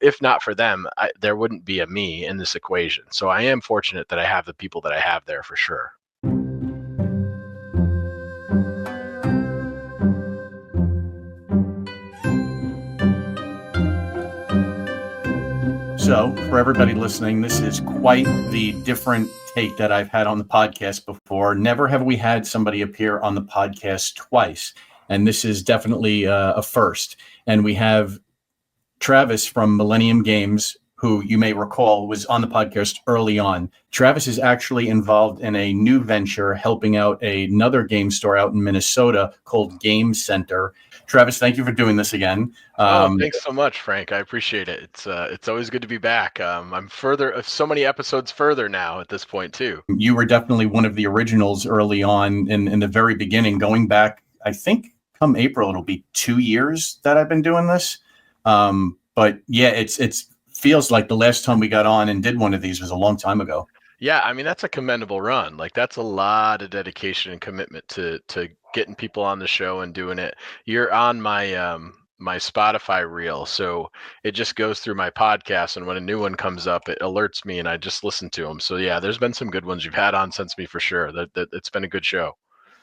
if not for them, there wouldn't be a me in this equation. So I am fortunate that I have the people that I have there for sure. So for everybody listening, this is quite the different take that I've had on the podcast before. Never have we had somebody appear on the podcast twice. And this is definitely a first. And we have Travis from Millennium Games, who you may recall was on the podcast early on. Travis is actually involved in a new venture helping out another game store out in Minnesota called Gamezenter. Travis, thank you for doing this again. Thanks so much, Frank. I appreciate it. It's always good to be back. I'm so many episodes further now at this point too. You were definitely one of the originals early on in the very beginning, going back, I think come April, it'll be 2 years that I've been doing this. But yeah, it's feels like the last time we got on and did one of these was a long time ago. Yeah, I mean, that's a commendable run. Like, that's a lot of dedication and commitment to getting people on the show and doing it. You're on my Spotify reel, so it just goes through my podcast, and when a new one comes up, it alerts me, and I just listen to them. So yeah, there's been some good ones you've had on since me for sure. That it's been a good show.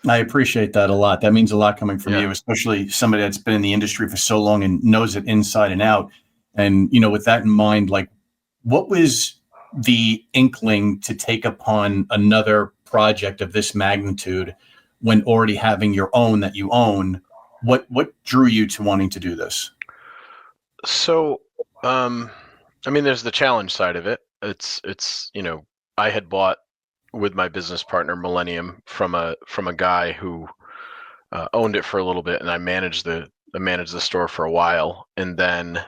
I appreciate that a lot. That means a lot coming from Yeah. you, especially somebody that's been in the industry for so long and knows it inside and out. And, with that in mind, like, what was the inkling to take upon another project of this magnitude when already having your own that you own? What drew you to wanting to do this? So, I mean, there's the challenge side of it. It's I had bought with my business partner Millennium from a guy who owned it for a little bit, and I managed the store for a while, and then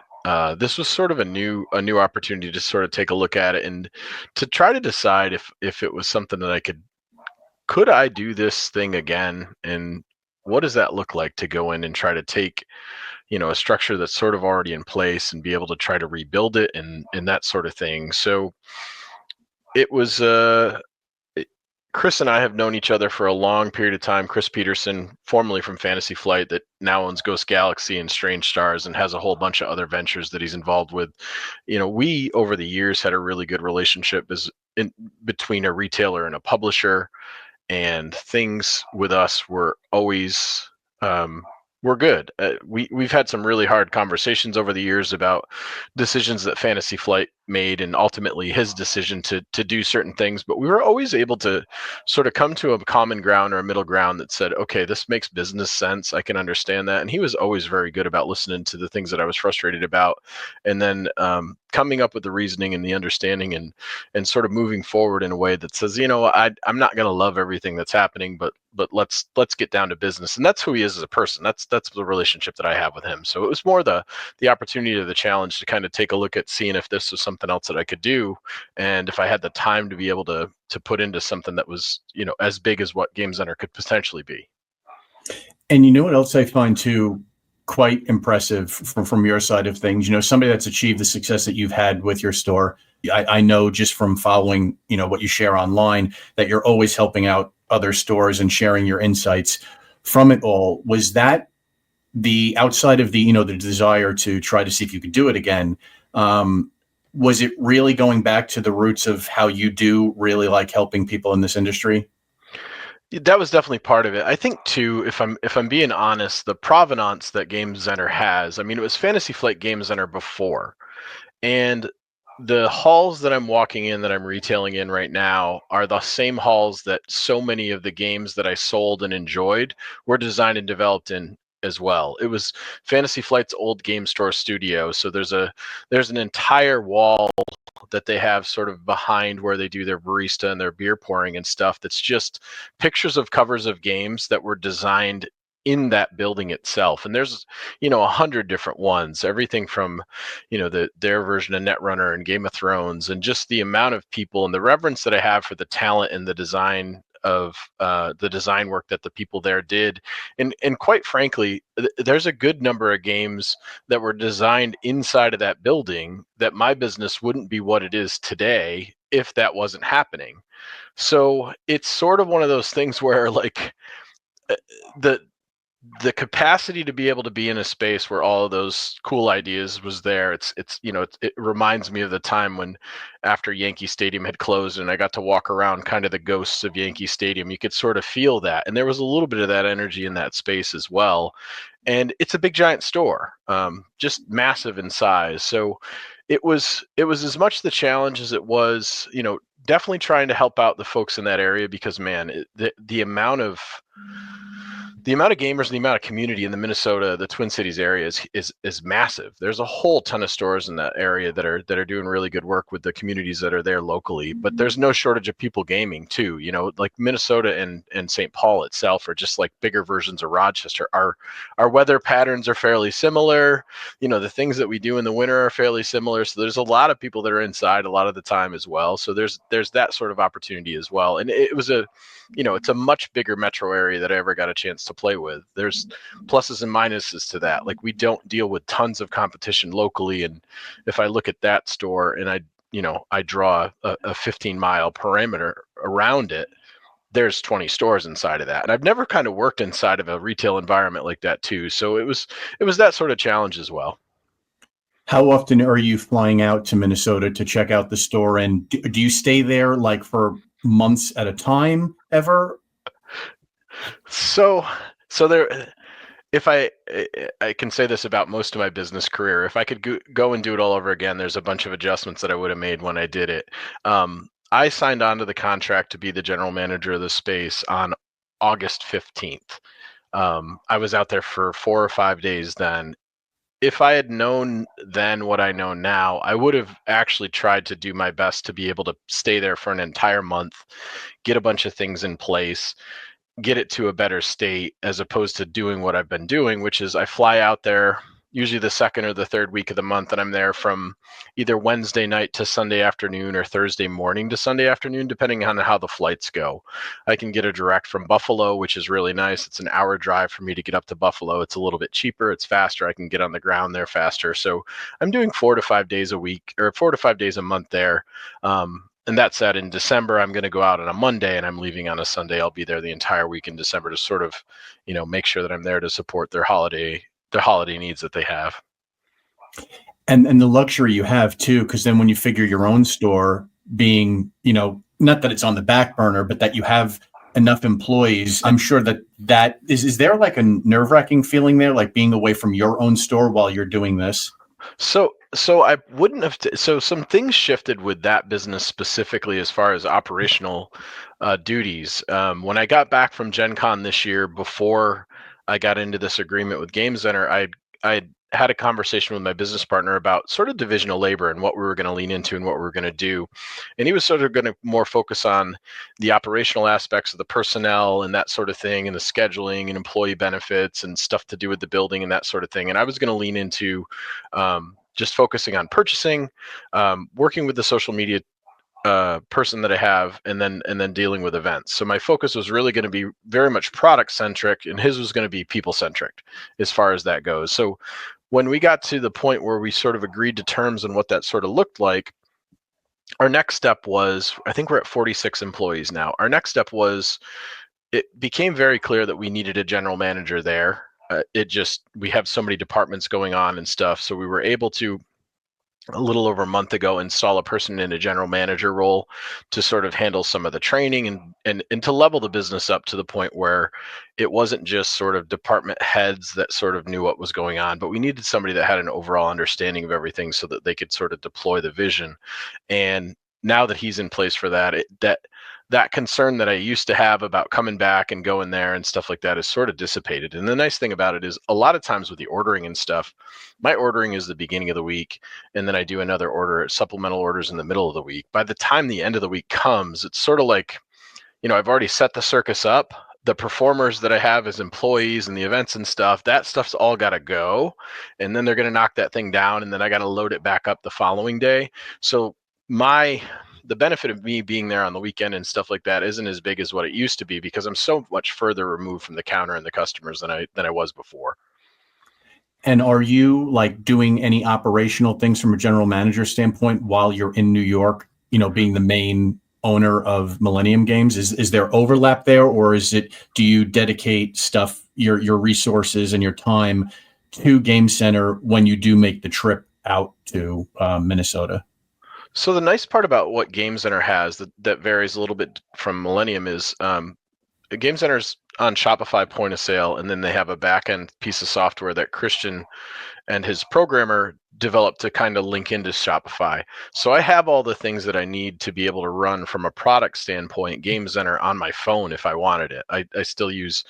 this was sort of a new opportunity to sort of take a look at it and to try to decide if it was something that could I do this thing again, and what does that look like to go in and try to take a structure that's sort of already in place and be able to try to rebuild it and that sort of thing. So it was Chris and I have known each other for a long period of time. Chris Petersen, formerly from Fantasy Flight, that now owns Ghost Galaxy and Strange Stars and has a whole bunch of other ventures that he's involved with. We over the years had a really good relationship between a retailer and a publisher, and things with us were always we're good. We've had some really hard conversations over the years about decisions that Fantasy Flight made, and ultimately his decision to do certain things. But we were always able to sort of come to a common ground or a middle ground that said, okay, this makes business sense. I can understand that. And he was always very good about listening to the things that I was frustrated about, and then coming up with the reasoning and the understanding, and sort of moving forward in a way that says, I'm not going to love everything that's happening, but let's get down to business. And that's who he is as a person. That's the relationship that I have with him. So it was more the opportunity or the challenge to kind of take a look at seeing if this was something else that I could do, and if I had the time to be able to put into something that was as big as what Gamezenter could potentially be. And you know what else I find too quite impressive from your side of things, somebody that's achieved the success that you've had with your store. I know just from following, what you share online, that you're always helping out other stores and sharing your insights from it all. Was that the outside of the, the desire to try to see if you could do it again? Was it really going back to the roots of how you do really like helping people in this industry? That was definitely part of it. I think too, if I'm being honest, the provenance that Gamezenter has, I mean, it was Fantasy Flight Gamezenter before, and the halls that I'm walking in, that I'm retailing in right now, are the same halls that so many of the games that I sold and enjoyed were designed and developed in as well. It was Fantasy Flight's old game store studio. So there's an entire wall that they have sort of behind where they do their barista and their beer pouring and stuff, that's just pictures of covers of games that were designed in that building itself. And there's 100 different ones, everything from their version of Netrunner and Game of Thrones, and just the amount of people and the reverence that I have for the talent and the design of the design work that the people there did. And quite frankly, there's a good number of games that were designed inside of that building that my business wouldn't be what it is today if that wasn't happening. So it's sort of one of those things where, like, the capacity to be able to be in a space where all of those cool ideas was there. It reminds me of the time when after Yankee Stadium had closed and I got to walk around kind of the ghosts of Yankee Stadium. You could sort of feel that, and there was a little bit of that energy in that space as well. And it's a big giant store, just massive in size. So it was as much the challenge as it was, definitely trying to help out the folks in that area, because man, the amount of gamers and the amount of community in the Minnesota, the Twin Cities area is massive. There's a whole ton of stores in that area that are doing really good work with the communities that are there locally. But there's no shortage of people gaming too. Like Minnesota and St. Paul itself are just like bigger versions of Rochester. Our weather patterns are fairly similar. The things that we do in the winter are fairly similar. So there's a lot of people that are inside a lot of the time as well. So there's that sort of opportunity as well. And it's a much bigger metro area that I ever got a chance to play with. There's pluses and minuses to that. Like, we don't deal with tons of competition locally. And if I look at that store and I draw a 15-mile perimeter around it, there's 20 stores inside of that. And I've never kind of worked inside of a retail environment like that too. So it was that sort of challenge as well. How often are you flying out to Minnesota to check out the store? And do you stay there like for months at a time ever? So there, if I can say this about most of my business career, if I could go and do it all over again, there's a bunch of adjustments that I would have made when I did it. I signed on to the contract to be the general manager of the space on August 15th. I was out there for 4 or 5 days then. If I had known then what I know now, I would have actually tried to do my best to be able to stay there for an entire month, get a bunch of things in place, get it to a better state, as opposed to doing what I've been doing, which is I fly out there usually the second or the third week of the month, and I'm there from either Wednesday night to Sunday afternoon or Thursday morning to Sunday afternoon, depending on how the flights go. I can get a direct from Buffalo, which is really nice. It's an hour drive for me to get up to Buffalo. It's a little bit cheaper. It's faster. I can get on the ground there faster. So I'm doing 4 to 5 days a week, or 4 to 5 days a month there. And that said, in December, I'm going to go out on a Monday and I'm leaving on a Sunday. I'll be there the entire week in December to sort of, make sure that I'm there to support their holiday needs that they have. And the luxury you have too, because then when you figure your own store being, not that it's on the back burner, but that you have enough employees, I'm sure that is there like a nerve-wracking feeling there, like being away from your own store while you're doing this? So I wouldn't have. So some things shifted with that business specifically as far as operational duties. When I got back from Gen Con this year, before I got into this agreement with Gamezenter, I had a conversation with my business partner about sort of divisional labor and what we were going to lean into and what we were going to do. And he was sort of going to more focus on the operational aspects of the personnel and that sort of thing, and the scheduling and employee benefits and stuff to do with the building and that sort of thing. And I was going to lean into just focusing on purchasing, working with the social media person that I have, and then dealing with events. So my focus was really going to be very much product centric, and his was going to be people centric as far as that goes. So when we got to the point where we sort of agreed to terms on what that sort of looked like, our next step was, I think we're at 46 employees now. Our next step was, it became very clear that we needed a general manager there. We have so many departments going on and stuff. So we were able to, a little over a month ago, install a person in a general manager role to sort of handle some of the training and to level the business up to the point where it wasn't just sort of department heads that sort of knew what was going on, but we needed somebody that had an overall understanding of everything so that they could sort of deploy the vision. And now that he's in place for that, that concern that I used to have about coming back and going there and stuff like that is sort of dissipated. And the nice thing about it is, a lot of times with the ordering and stuff, my ordering is the beginning of the week, and then I do another order, supplemental orders in the middle of the week. By the time the end of the week comes, it's sort of like, I've already set the circus up. The performers that I have as employees and the events and stuff, that stuff's all got to go. And then they're going to knock that thing down, and then I got to load it back up the following day. So the benefit of me being there on the weekend and stuff like that isn't as big as what it used to be, because I'm so much further removed from the counter and the customers than I was before. And are you like doing any operational things from a general manager standpoint while you're in New York, being the main owner of Millennium Games? Is there overlap there, or is it, do you dedicate stuff, your resources and your time to Gamezenter when you do make the trip out to Minnesota? So the nice part about what Gamezenter has that varies a little bit from Millennium is Gamezentter's on Shopify point of sale, and then they have a back end piece of software that Christian and his programmer developed to kind of link into Shopify. So I have all the things that I need to be able to run from a product standpoint Gamezenter on my phone if I wanted it. I still use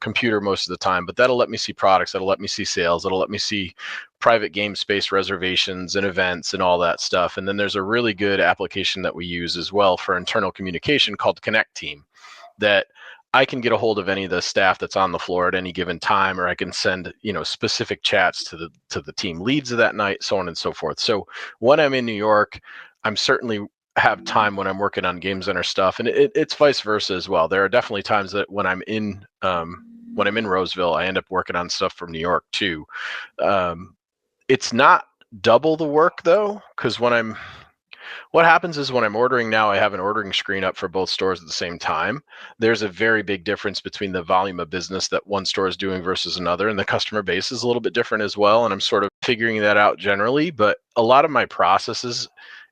computer most of the time, but that'll let me see products, that'll let me see sales, that'll let me see private game space reservations and events and all that stuff. And then there's a really good application that we use as well for internal communication called Connect Team that I can get a hold of any of the staff that's on the floor at any given time, or I can send, specific chats to the team leads of that night, so on and so forth. So when I'm in New York, I'm certainly have time when I'm working on Gamezenter stuff, and it's vice versa as well. There are definitely times that when I'm in Roseville, I end up working on stuff from New York too. It's not double the work though, because what happens is when I'm ordering now, I have an ordering screen up for both stores at the same time. There's a very big difference between the volume of business that one store is doing versus another, and the customer base is a little bit different as well. And I'm sort of figuring that out generally. But a lot of my processes,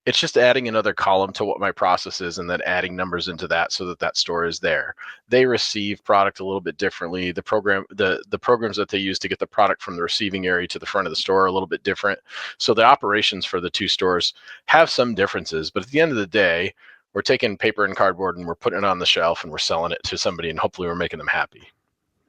it's just adding another column to what my process is and then adding numbers into that so that that store is there. They receive product a little bit differently. The programs that they use to get the product from the receiving area to the front of the store are a little bit different. So the operations for the two stores have some differences, but at the end of the day, we're taking paper and cardboard and we're putting it on the shelf and we're selling it to somebody, and hopefully we're making them happy.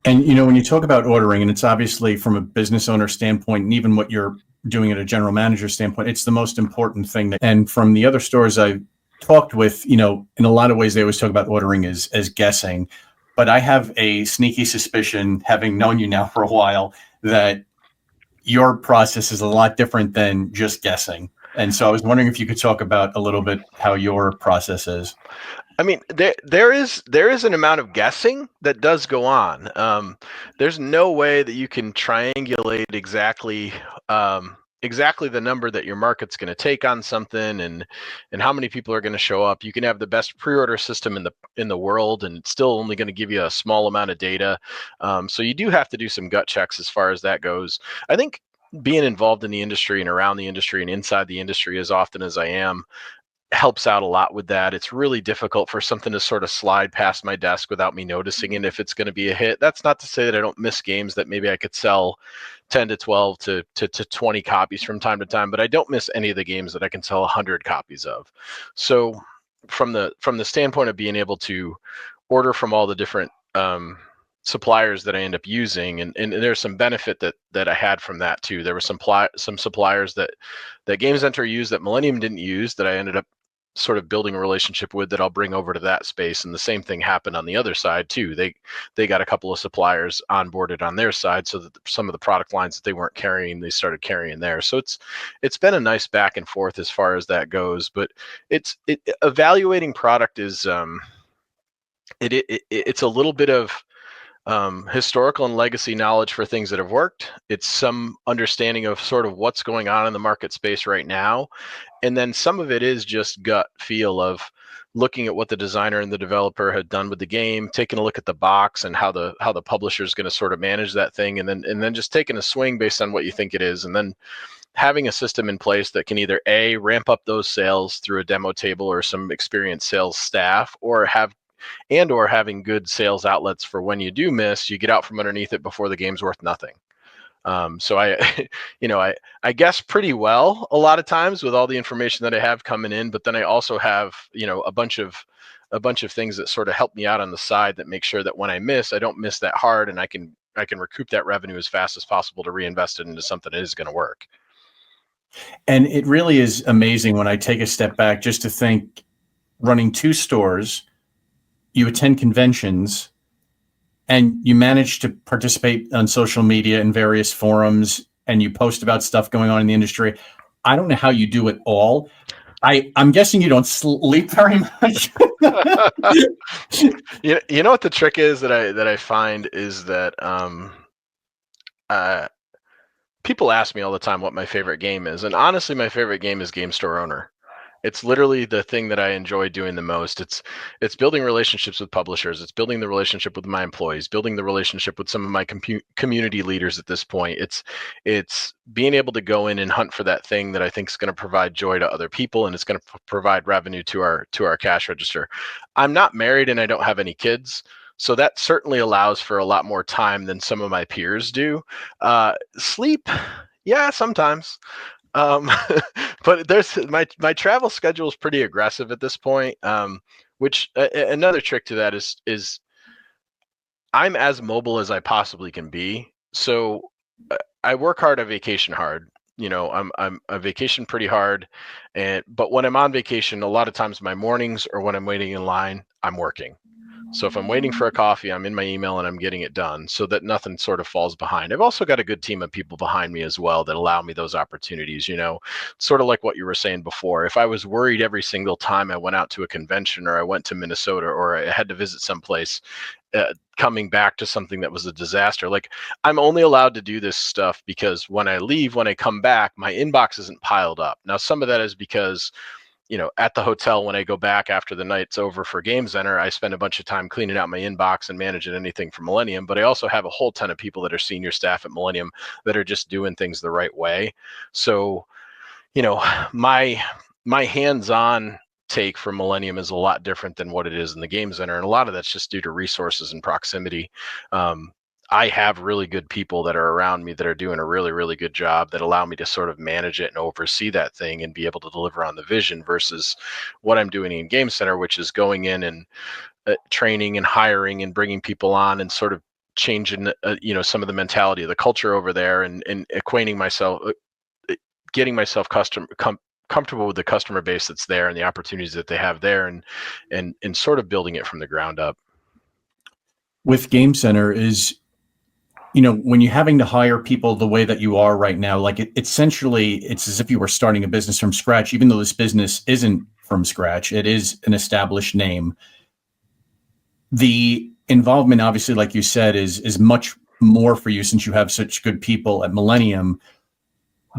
And when you talk about ordering, and it's obviously from a business owner standpoint, and even what you're doing at a general manager standpoint, it's the most important thing. And from the other stores I've talked with, in a lot of ways, they always talk about ordering as guessing. But I have a sneaky suspicion, having known you now for a while, that your process is a lot different than just guessing. And so I was wondering if you could talk about a little bit how your process is. I mean, there is an amount of guessing that does go on. There's no way that you can triangulate exactly the number that your market's going to take on something, and how many people are going to show up. You can have the best pre-order system in the world, and it's still only going to give you a small amount of data. So you do have to do some gut checks as far as that goes. I think being involved in the industry and around the industry and inside the industry as often as I am helps out a lot with that. It's really difficult for something to sort of slide past my desk without me noticing it if it's going to be a hit. That's not to say that I don't miss games that maybe I could sell 10 to 12 to 20 copies from time to time, but I don't miss any of the games that I can sell 100 copies of. So from the standpoint of being able to order from all the different suppliers that I end up using, and there's some benefit that I had from that too. There were some suppliers that Gamezenter used that Millennium didn't use that I ended up sort of building a relationship with that I'll bring over to that space. And the same thing happened on the other side too. They got a couple of suppliers onboarded on their side so that some of the product lines that they weren't carrying, they started carrying there. So it's been a nice back and forth as far as that goes. But evaluating product is it's a little bit of historical and legacy knowledge for things that have worked. It's some understanding of sort of what's going on in the market space right now. And then some of it is just gut feel of looking at what the designer and the developer had done with the game, taking a look at the box and how the publisher is going to sort of manage that thing, and then just taking a swing based on what you think it is, and then having a system in place that can either A, ramp up those sales through a demo table or some experienced sales staff, or having good sales outlets for when you do miss, you get out from underneath it before the game's worth nothing. So I, I guess pretty well a lot of times with all the information that I have coming in, but then I also have, a bunch of things that sort of help me out on the side that make sure that when I miss, I don't miss that hard, and I can recoup that revenue as fast as possible to reinvest it into something that is going to work. And it really is amazing when I take a step back just to think, running two stores, you attend conventions, and you manage to participate on social media in various forums, and you post about stuff going on in the industry. I don't know how you do it all. I'm guessing you don't sleep very much. You know what the trick is that I find is that people ask me all the time what my favorite game is, and honestly, my favorite game is Game Store Owner. It's literally the thing that I enjoy doing the most. It's building relationships with publishers. It's building the relationship with my employees, building the relationship with some of my community leaders at this point. It's being able to go in and hunt for that thing that I think is going to provide joy to other people, and it's going to provide revenue to our cash register. I'm not married and I don't have any kids. So that certainly allows for a lot more time than some of my peers do. Sleep, yeah, sometimes. Um, but there's my travel schedule is pretty aggressive at this point. Which another trick to that is I'm as mobile as I possibly can be. So I work hard, I vacation hard. You know, I vacation pretty hard, and but when I'm on vacation, a lot of times my mornings or when I'm waiting in line, I'm working. So if I'm waiting for a coffee, I'm in my email and I'm getting it done so that nothing sort of falls behind. I've also got a good team of people behind me as well that allow me those opportunities, you know, sort of like what you were saying before. If I was worried every single time I went out to a convention or I went to Minnesota or I had to visit someplace, coming back to something that was a disaster, like I'm only allowed to do this stuff because when I leave, when I come back, my inbox isn't piled up. Now, some of that is because at the hotel when I go back after the night's over for Gamezenter, I spend a bunch of time cleaning out my inbox and managing anything from Millennium. But I also have a whole ton of people that are senior staff at Millennium that are just doing things the right way. So, you know, my my hands-on take for Millennium is a lot different than what it is in the Gamezenter, and a lot of that's just due to resources and proximity. Um, I have really good people that are around me that are doing a really, really good job that allow me to sort of manage it and oversee that thing and be able to deliver on the vision versus what I'm doing in Gamecenter, which is going in and training and hiring and bringing people on and sort of changing, some of the mentality of the culture over there and acquainting myself, getting myself comfortable with the customer base that's there and the opportunities that they have there and sort of building it from the ground up. With Game Center is, when you're having to hire people the way that you are right now, like essentially it's as if you were starting a business from scratch, even though this business isn't from scratch. It is an established name. The involvement, obviously, like you said, is much more for you since you have such good people at Millennium.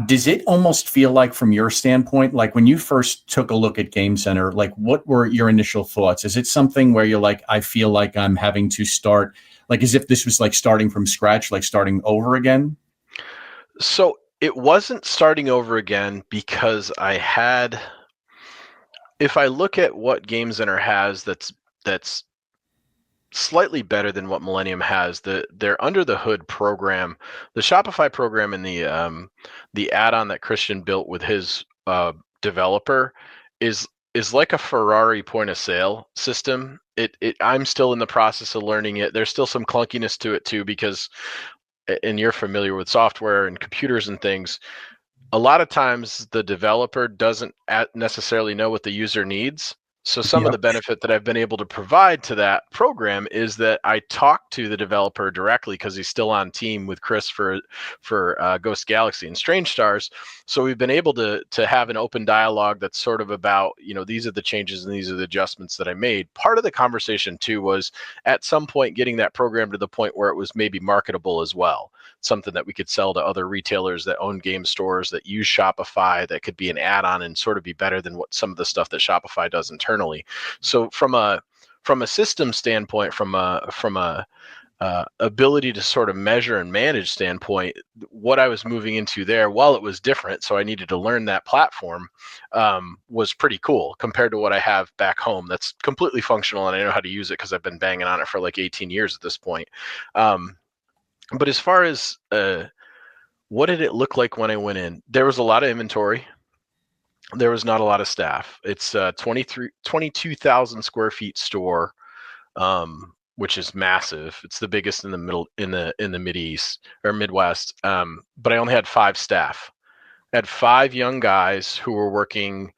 Does it almost feel like, from your standpoint, like when you first took a look at Game Center, like what were your initial thoughts? Is it something where you're like, I feel like I'm having to start, like as if this was like starting from scratch, like starting over again? So it wasn't starting over again because if I look at what Game Center has that's slightly better than what Millennium has, their under the hood program, the Shopify program and the add-on that Christian built with his developer is is like a Ferrari point of sale system. I'm still in the process of learning it. There's still some clunkiness to it too because and you're familiar with software and computers and things, a lot of times the developer doesn't necessarily know what the user needs. So some of the Yep. benefit that I've been able to provide to that program is that I talk to the developer directly because he's still on team with Chris for Ghost Galaxy and Strange Stars. So we've been able to have an open dialogue that's sort of about, these are the changes and these are the adjustments that I made. Part of the conversation too was at some point getting that program to the point where it was maybe marketable as well, something that we could sell to other retailers that own game stores that use Shopify, that could be an add-on and sort of be better than what some of the stuff that Shopify does internally. So from a system standpoint, from a ability to sort of measure and manage standpoint, what I was moving into there, while it was different, so I needed to learn that platform, was pretty cool compared to what I have back home. That's completely functional, and I know how to use it because I've been banging on it for like 18 years at this point. But as far as what did it look like when I went in, there was a lot of inventory. There was not a lot of staff. It's 22,000 square feet store, which is massive. It's the biggest in the middle in the Mid East or Midwest. But I only had 5 staff. I had 5 young guys who were working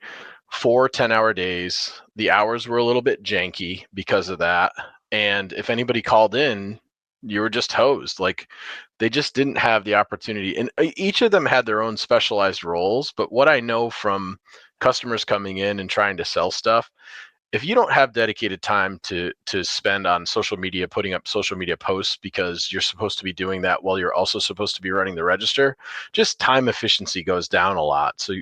4 10-hour days. The hours were a little bit janky because of that. And if anybody called in, you were just hosed. Like they just didn't have the opportunity. And each of them had their own specialized roles. But what I know from customers coming in and trying to sell stuff, if you don't have dedicated time to spend on social media, putting up social media posts because you're supposed to be doing that while you're also supposed to be running the register, just time efficiency goes down a lot. So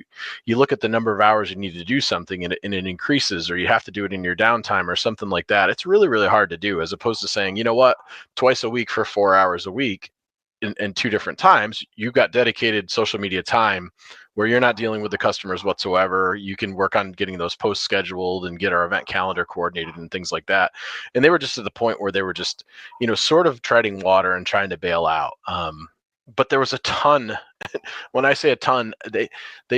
you look at the number of hours you need to do something, and it increases, or you have to do it in your downtime or something like that. It's really, really hard to do, as opposed to saying, you know what, twice a week for 4 hours a week in two different times, you've got dedicated social media time where you're not dealing with the customers whatsoever. You can work on getting those posts scheduled and get our event calendar coordinated and things like that. And they were just at the point where they were just, sort of treading water and trying to bail out. But there was a ton. When I say a ton, they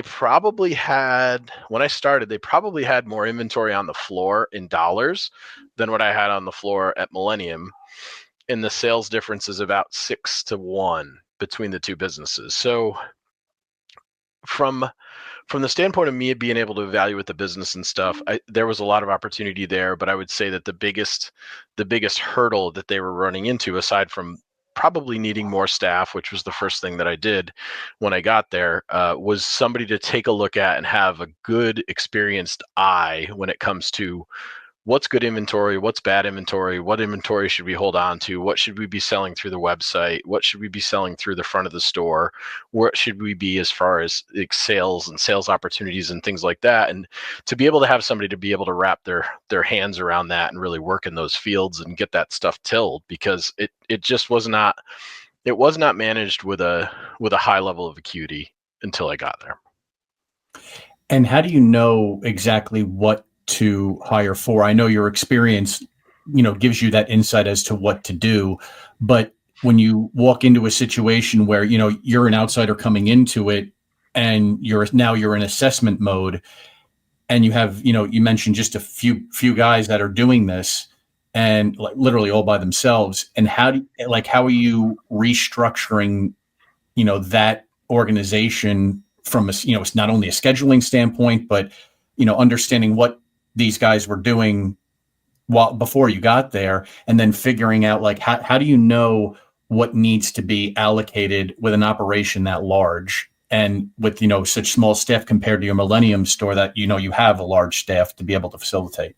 probably had, when I started, they probably had more inventory on the floor in dollars than what I had on the floor at Millennium. And the sales difference is about 6-1 between the two businesses. So from the standpoint of me being able to evaluate the business and stuff, there was a lot of opportunity there. But I would say that the biggest hurdle that they were running into, aside from probably needing more staff, which was the first thing that I did when I got there, was somebody to take a look at and have a good, experienced eye when it comes to what's good inventory, what's bad inventory, what inventory should we hold on to, what should we be selling through the website, what should we be selling through the front of the store, where should we be as far as sales and sales opportunities and things like that. And to be able to have somebody to be able to wrap their hands around that and really work in those fields and get that stuff tilled, because it just was not, it was not managed with a high level of acuity until I got there. And how do you know exactly what to hire for? I know your experience, gives you that insight as to what to do, but when you walk into a situation where, you're an outsider coming into it and you're in assessment mode, and you have, you mentioned just a few guys that are doing this and like literally all by themselves. And how are you restructuring, that organization from it's not only a scheduling standpoint, but, understanding what these guys were doing before you got there, and then figuring out like, how do you know what needs to be allocated with an operation that large and with, such small staff compared to your Millennium store that, you have a large staff to be able to facilitate?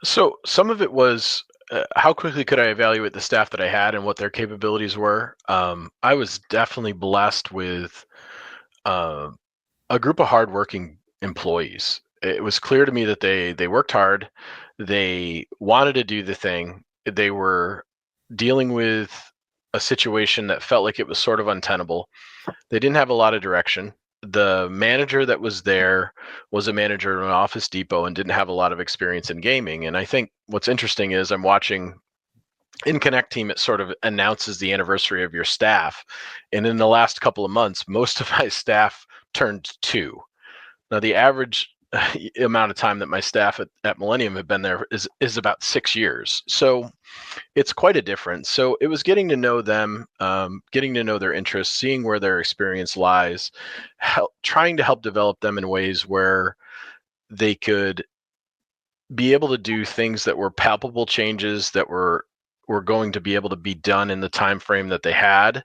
So some of it was, how quickly could I evaluate the staff that I had and what their capabilities were. I was definitely blessed with uh, a group of hardworking employees. It was clear to me that they worked hard, they wanted to do the thing, they were dealing with a situation that felt like it was sort of untenable. They didn't have a lot of direction. The manager that was there was a manager in an Office Depot and didn't have a lot of experience in gaming. And I think what's interesting is I'm watching in Connect Team, it sort of announces the anniversary of your staff. And in the last couple of months, most of my staff turned 2. Now, the average amount of time that my staff at Millennium have been there is about 6 years. So it's quite a difference. So it was getting to know them, getting to know their interests, seeing where their experience lies, trying to help develop them in ways where they could be able to do things that were palpable changes that were going to be able to be done in the time frame that they had.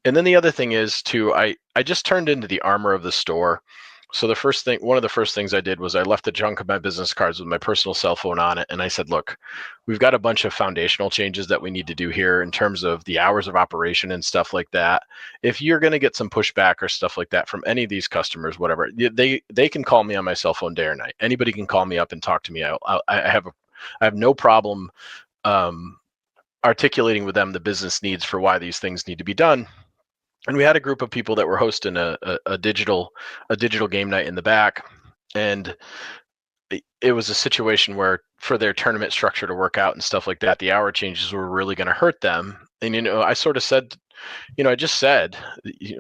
And then the other thing is too, I just turned into the armor of the store. So one of the first things I did was I left a chunk of my business cards with my personal cell phone on it. And I said, look, we've got a bunch of foundational changes that we need to do here in terms of the hours of operation and stuff like that. If you're going to get some pushback or stuff like that from any of these customers, whatever, they can call me on my cell phone day or night. Anybody can call me up and talk to me. I have no problem articulating with them the business needs for why these things need to be done. And we had a group of people that were hosting a digital game night in the back, and it was a situation where for their tournament structure to work out and stuff like that, the hour changes were really going to hurt them. And I sort of said, I just said,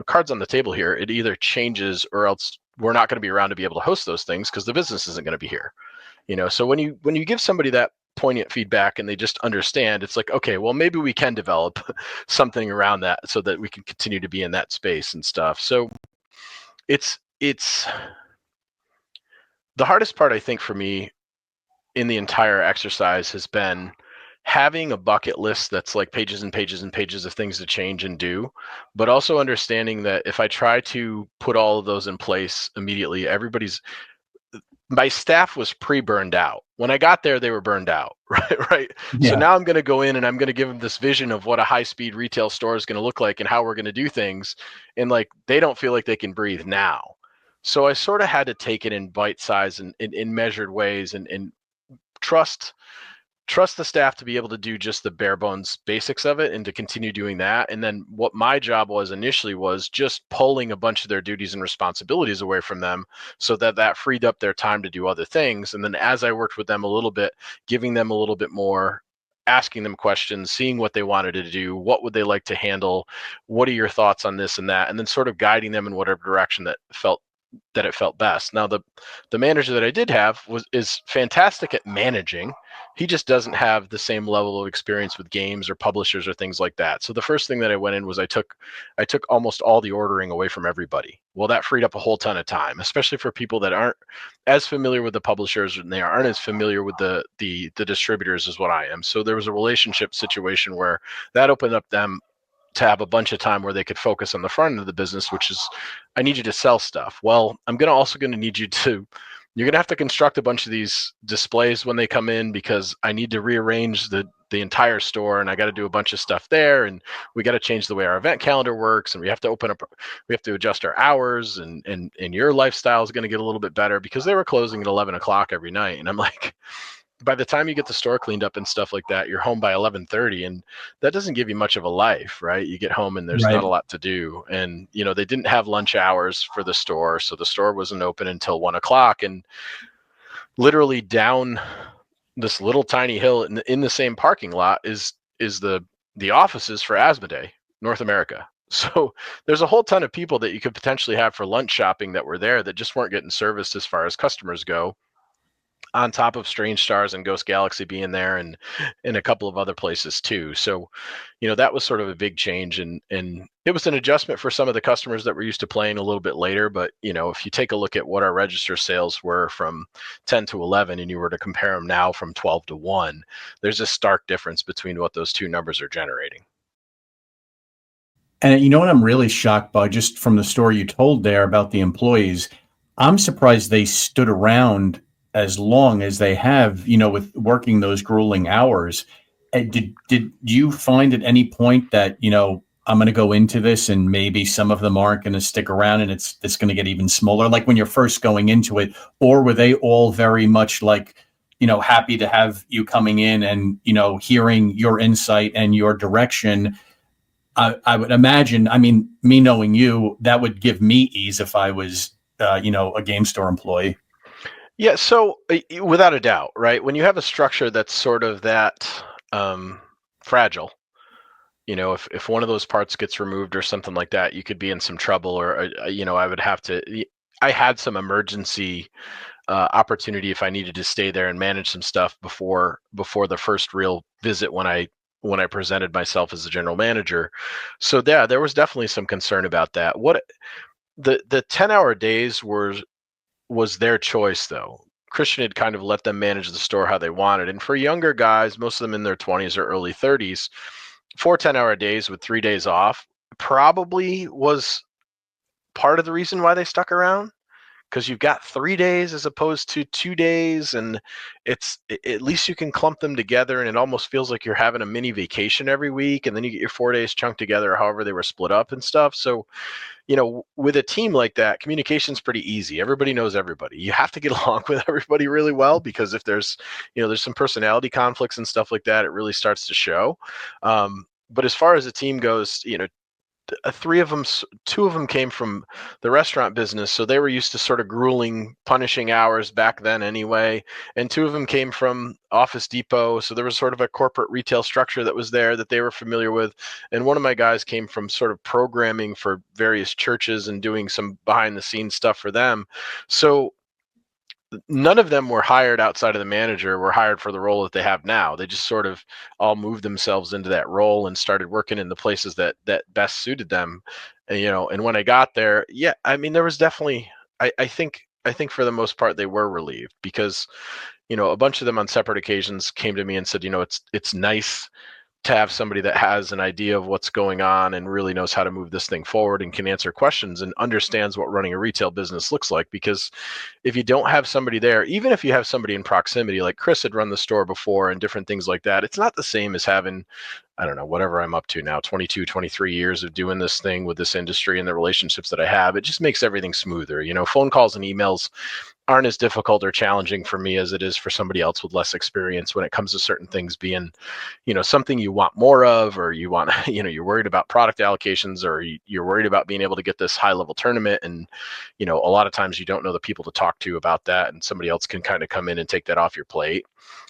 cards on the table here. It either changes or else we're not going to be around to be able to host those things because the business isn't going to be here. So when you give somebody that poignant feedback and they just understand, it's like, okay, well, maybe we can develop something around that so that we can continue to be in that space and stuff. So it's the hardest part, I think, for me in the entire exercise has been having a bucket list that's like pages and pages and pages of things to change and do, but also understanding that if I try to put all of those in place immediately, my staff was pre-burned out. When I got there, they were burned out, right? Right. So Yeah. now I'm going to go in and I'm going to give them this vision of what a high-speed retail store is going to look like and how we're going to do things, and like they don't feel like they can breathe now. So I sort of had to take it in bite size and in measured ways, and trust trust the staff to be able to do just the bare bones basics of it and to continue doing that. And then what my job was initially was just pulling a bunch of their duties and responsibilities away from them so that that freed up their time to do other things. And then as I worked with them a little bit, giving them a little bit more, asking them questions, seeing what they wanted to do, what would they like to handle, what are your thoughts on this and that, and then sort of guiding them in whatever direction that it felt best. Now the manager that I did have is fantastic at managing. He just doesn't have the same level of experience with games or publishers or things like that. So the first thing that I went in was I took almost all the ordering away from everybody. Well, that freed up a whole ton of time, especially for people that aren't as familiar with the publishers and they aren't as familiar with the distributors as what I am. So there was a relationship situation where that opened up them to have a bunch of time where they could focus on the front end of the business, which is I need you to sell stuff. Well, I'm also going to need you to you're going to have to construct a bunch of these displays when they come in because I need to rearrange the entire store and I got to do a bunch of stuff there and we got to change the way our event calendar works and we have to adjust our hours and your lifestyle is going to get a little bit better because they were closing at 11 o'clock every night. And I'm like, by the time you get the store cleaned up and stuff like that, you're home by 11:30, and that doesn't give you much of a life, right? You get home and there's not Right. a lot to do, and they didn't have lunch hours for the store, so the store wasn't open until 1 o'clock, and literally down this little tiny hill in the same parking lot is the offices for Asmodee North America. So there's a whole ton of people that you could potentially have for lunch shopping that were there that just weren't getting serviced as far as customers go, on top of Strange Stars and Ghost Galaxy being there and in a couple of other places too. So, that was sort of a big change, and it was an adjustment for some of the customers that were used to playing a little bit later. But if you take a look at what our register sales were from 10 to 11 and you were to compare them now from 12 to 1, there's a stark difference between what those two numbers are generating. And you know what I'm really shocked by, just from the story you told there about the employees, I'm surprised they stood around as long as they have, with working those grueling hours. Did you find at any point that, I'm going to go into this and maybe some of them aren't going to stick around and it's going to get even smaller, like when you're first going into it? Or were they all very much like, happy to have you coming in and, hearing your insight and your direction? I would imagine, I mean, me knowing you, that would give me ease if I was, a game store employee. Yeah, so without a doubt, right? When you have a structure that's sort of that fragile, if one of those parts gets removed or something like that, you could be in some trouble, or I would have to. I had some emergency opportunity if I needed to stay there and manage some stuff before the first real visit when I presented myself as the general manager. So yeah, there was definitely some concern about that. What the 10-hour days was their choice though. Christian had kind of let them manage the store how they wanted. And for younger guys, most of them in their 20s or early 30s, 4 10-hour days with 3 days off probably was part of the reason why they stuck around, because you've got 3 days as opposed to 2 days, and at least you can clump them together and it almost feels like you're having a mini vacation every week, and then you get your 4 days chunked together however they were split up and stuff. So with a team like that, communication's pretty easy. Everybody knows everybody. You have to get along with everybody really well, because if there's some personality conflicts and stuff like that, it really starts to show. But as far as the team goes, three of them, two of them came from the restaurant business, so they were used to sort of grueling, punishing hours back then anyway. And two of them came from Office Depot, so there was sort of a corporate retail structure that was there that they were familiar with. And one of my guys came from sort of programming for various churches and doing some behind the scenes stuff for them. So none of them were hired outside of the manager, were hired for the role that they have now. They just sort of all moved themselves into that role and started working in the places that best suited them. And when I got there, yeah, I mean, there was definitely, I think for the most part they were relieved, because a bunch of them on separate occasions came to me and said, it's nice to have somebody that has an idea of what's going on and really knows how to move this thing forward and can answer questions and understands what running a retail business looks like. Because if you don't have somebody there, even if you have somebody in proximity, like Chris had run the store before and different things like that, it's not the same as having, I don't know, whatever I'm up to now, 22, 23 years of doing this thing with this industry and the relationships that I have. It just makes everything smoother. Phone calls and emails aren't as difficult or challenging for me as it is for somebody else with less experience when it comes to certain things being, something you want more of, or you want, you're worried about product allocations, or you're worried about being able to get this high level tournament. And, a lot of times you don't know the people to talk to about that, and somebody else can kind of come in and take that off your plate.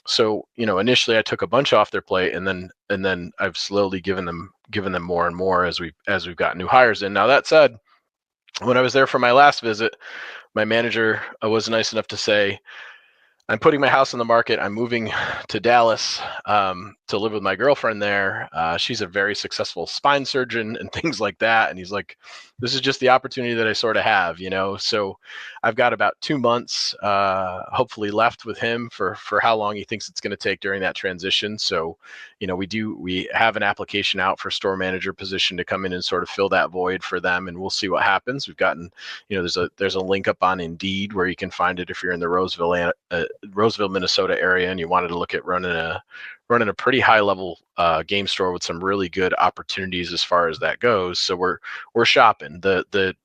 So, initially I took a bunch off their plate, and then I've slowly given them more and more as we've got new hires in. Now, that said, when I was there for my last visit, my manager was nice enough to say, I'm putting my house on the market. I'm moving to Dallas to live with my girlfriend there. She's a very successful spine surgeon and things like that. And he's like, this is just the opportunity that I sort of have, So I've got about 2 months, hopefully, left with him for how long he thinks it's going to take during that transition. So, we have an application out for store manager position to come in and sort of fill that void for them, and we'll see what happens. We've gotten, there's a link up on Indeed where you can find it if you're in the Roseville, Minnesota area, and you wanted to look at running a pretty high level game store with some really good opportunities as far as that goes. So we're shopping. The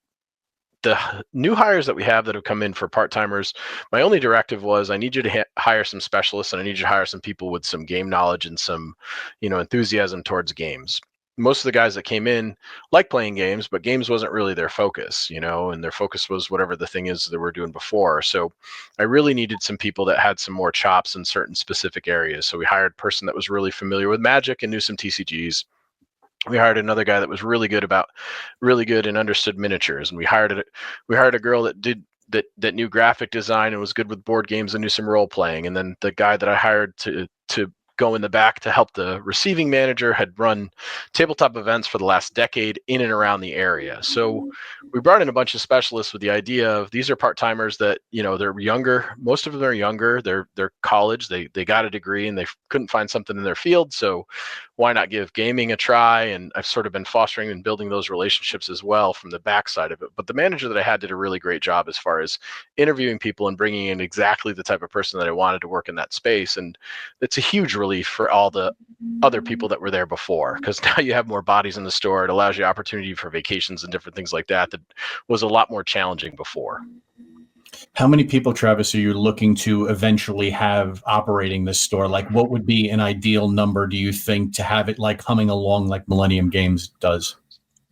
new hires that we have that have come in for part-timers, my only directive was, I need you to hire some specialists, and I need you to hire some people with some game knowledge and some, enthusiasm towards games. Most of the guys that came in like playing games, but games wasn't really their focus, and their focus was whatever the thing is that we're doing before. So I really needed some people that had some more chops in certain specific areas. So we hired a person that was really familiar with Magic and knew some TCGs. We hired another guy that was really good and understood miniatures, and we hired a girl that knew graphic design and was good with board games and knew some role playing. And then the guy that I hired to go in the back to help the receiving manager had run tabletop events for the last decade in and around the area. So we brought in a bunch of specialists with the idea of, these are part-timers that, they're younger. Most of them are younger. They're college. They got a degree and they couldn't find something in their field. So why not give gaming a try? And I've sort of been fostering and building those relationships as well from the backside of it. But the manager that I had did a really great job as far as interviewing people and bringing in exactly the type of person that I wanted to work in that space. And it's a huge relief for all the other people that were there before, because now you have more bodies in the store. It allows you opportunity for vacations and different things like that was a lot more challenging before. How many people, Travis, are you looking to eventually have operating this store? Like, what would be an ideal number, do you think, to have it like humming along like Millennium Games does?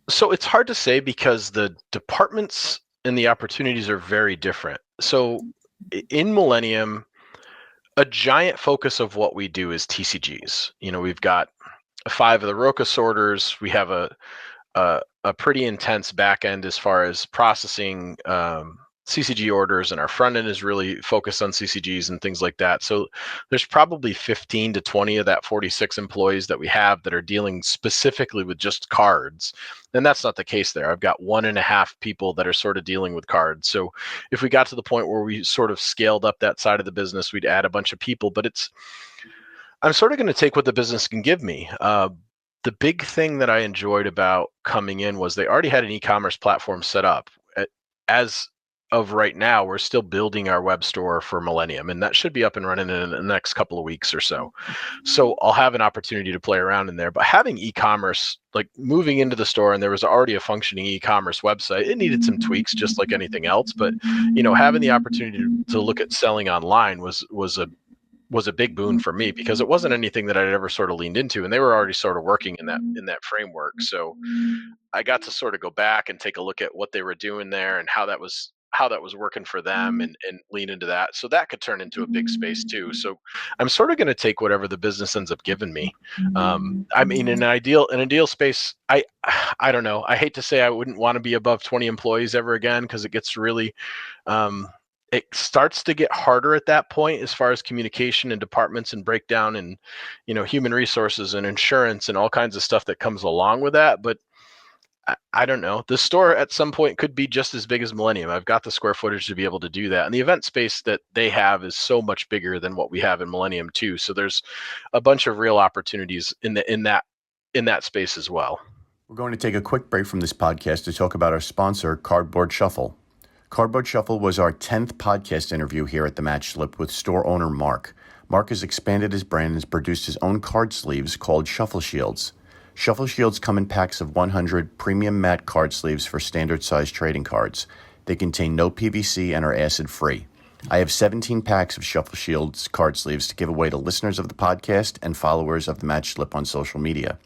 So it's hard to say, because the departments and the opportunities are very different. So in Millennium, a giant focus of what we do is TCGs. We've got 5 of the Roca sorters. We have a pretty intense back end as far as processing CCG orders, and our front end is really focused on CCGs and things like that. So there's probably 15 to 20 of that 46 employees that we have that are dealing specifically with just cards. And that's not the case there. I've got 1.5 people that are sort of dealing with cards. So if we got to the point where we sort of scaled up that side of the business, we'd add a bunch of people. But I'm sort of going to take what the business can give me. The big thing that I enjoyed about coming in was they already had an e-commerce platform set up. As of right now, we're still building our web store for Millennium, and that should be up and running in the next couple of weeks or so. So I'll have an opportunity to play around in there. But having e-commerce, like moving into the store, and there was already a functioning e-commerce website, it needed some tweaks just like anything else. But having the opportunity to look at selling online was a big boon for me, because it wasn't anything that I'd ever sort of leaned into, and they were already sort of working in that framework. So I got to sort of go back and take a look at what they were doing there and how that was working for them, and lean into that. So that could turn into a big space too. So I'm sort of going to take whatever the business ends up giving me. I mean, in an ideal space, I don't know. I hate to say I wouldn't want to be above 20 employees ever again, because it gets really, it starts to get harder at that point as far as communication and departments and breakdown and, human resources and insurance and all kinds of stuff that comes along with that. But I don't know. The store at some point could be just as big as Millennium. I've got the square footage to be able to do that. And the event space that they have is so much bigger than what we have in Millennium too. So there's a bunch of real opportunities in that space as well. We're going to take a quick break from this podcast to talk about our sponsor, Cardboard Shuffle. Cardboard Shuffle was our 10th podcast interview here at the Match Slip with store owner Mark. Mark has expanded his brand and has produced his own card sleeves called Shuffle Shields. Shuffle Shields come in packs of 100 premium matte card sleeves for standard size trading cards. They contain no PVC and are acid free. I have 17 packs of Shuffle Shields card sleeves to give away to listeners of the podcast and followers of the Match Slip on social media.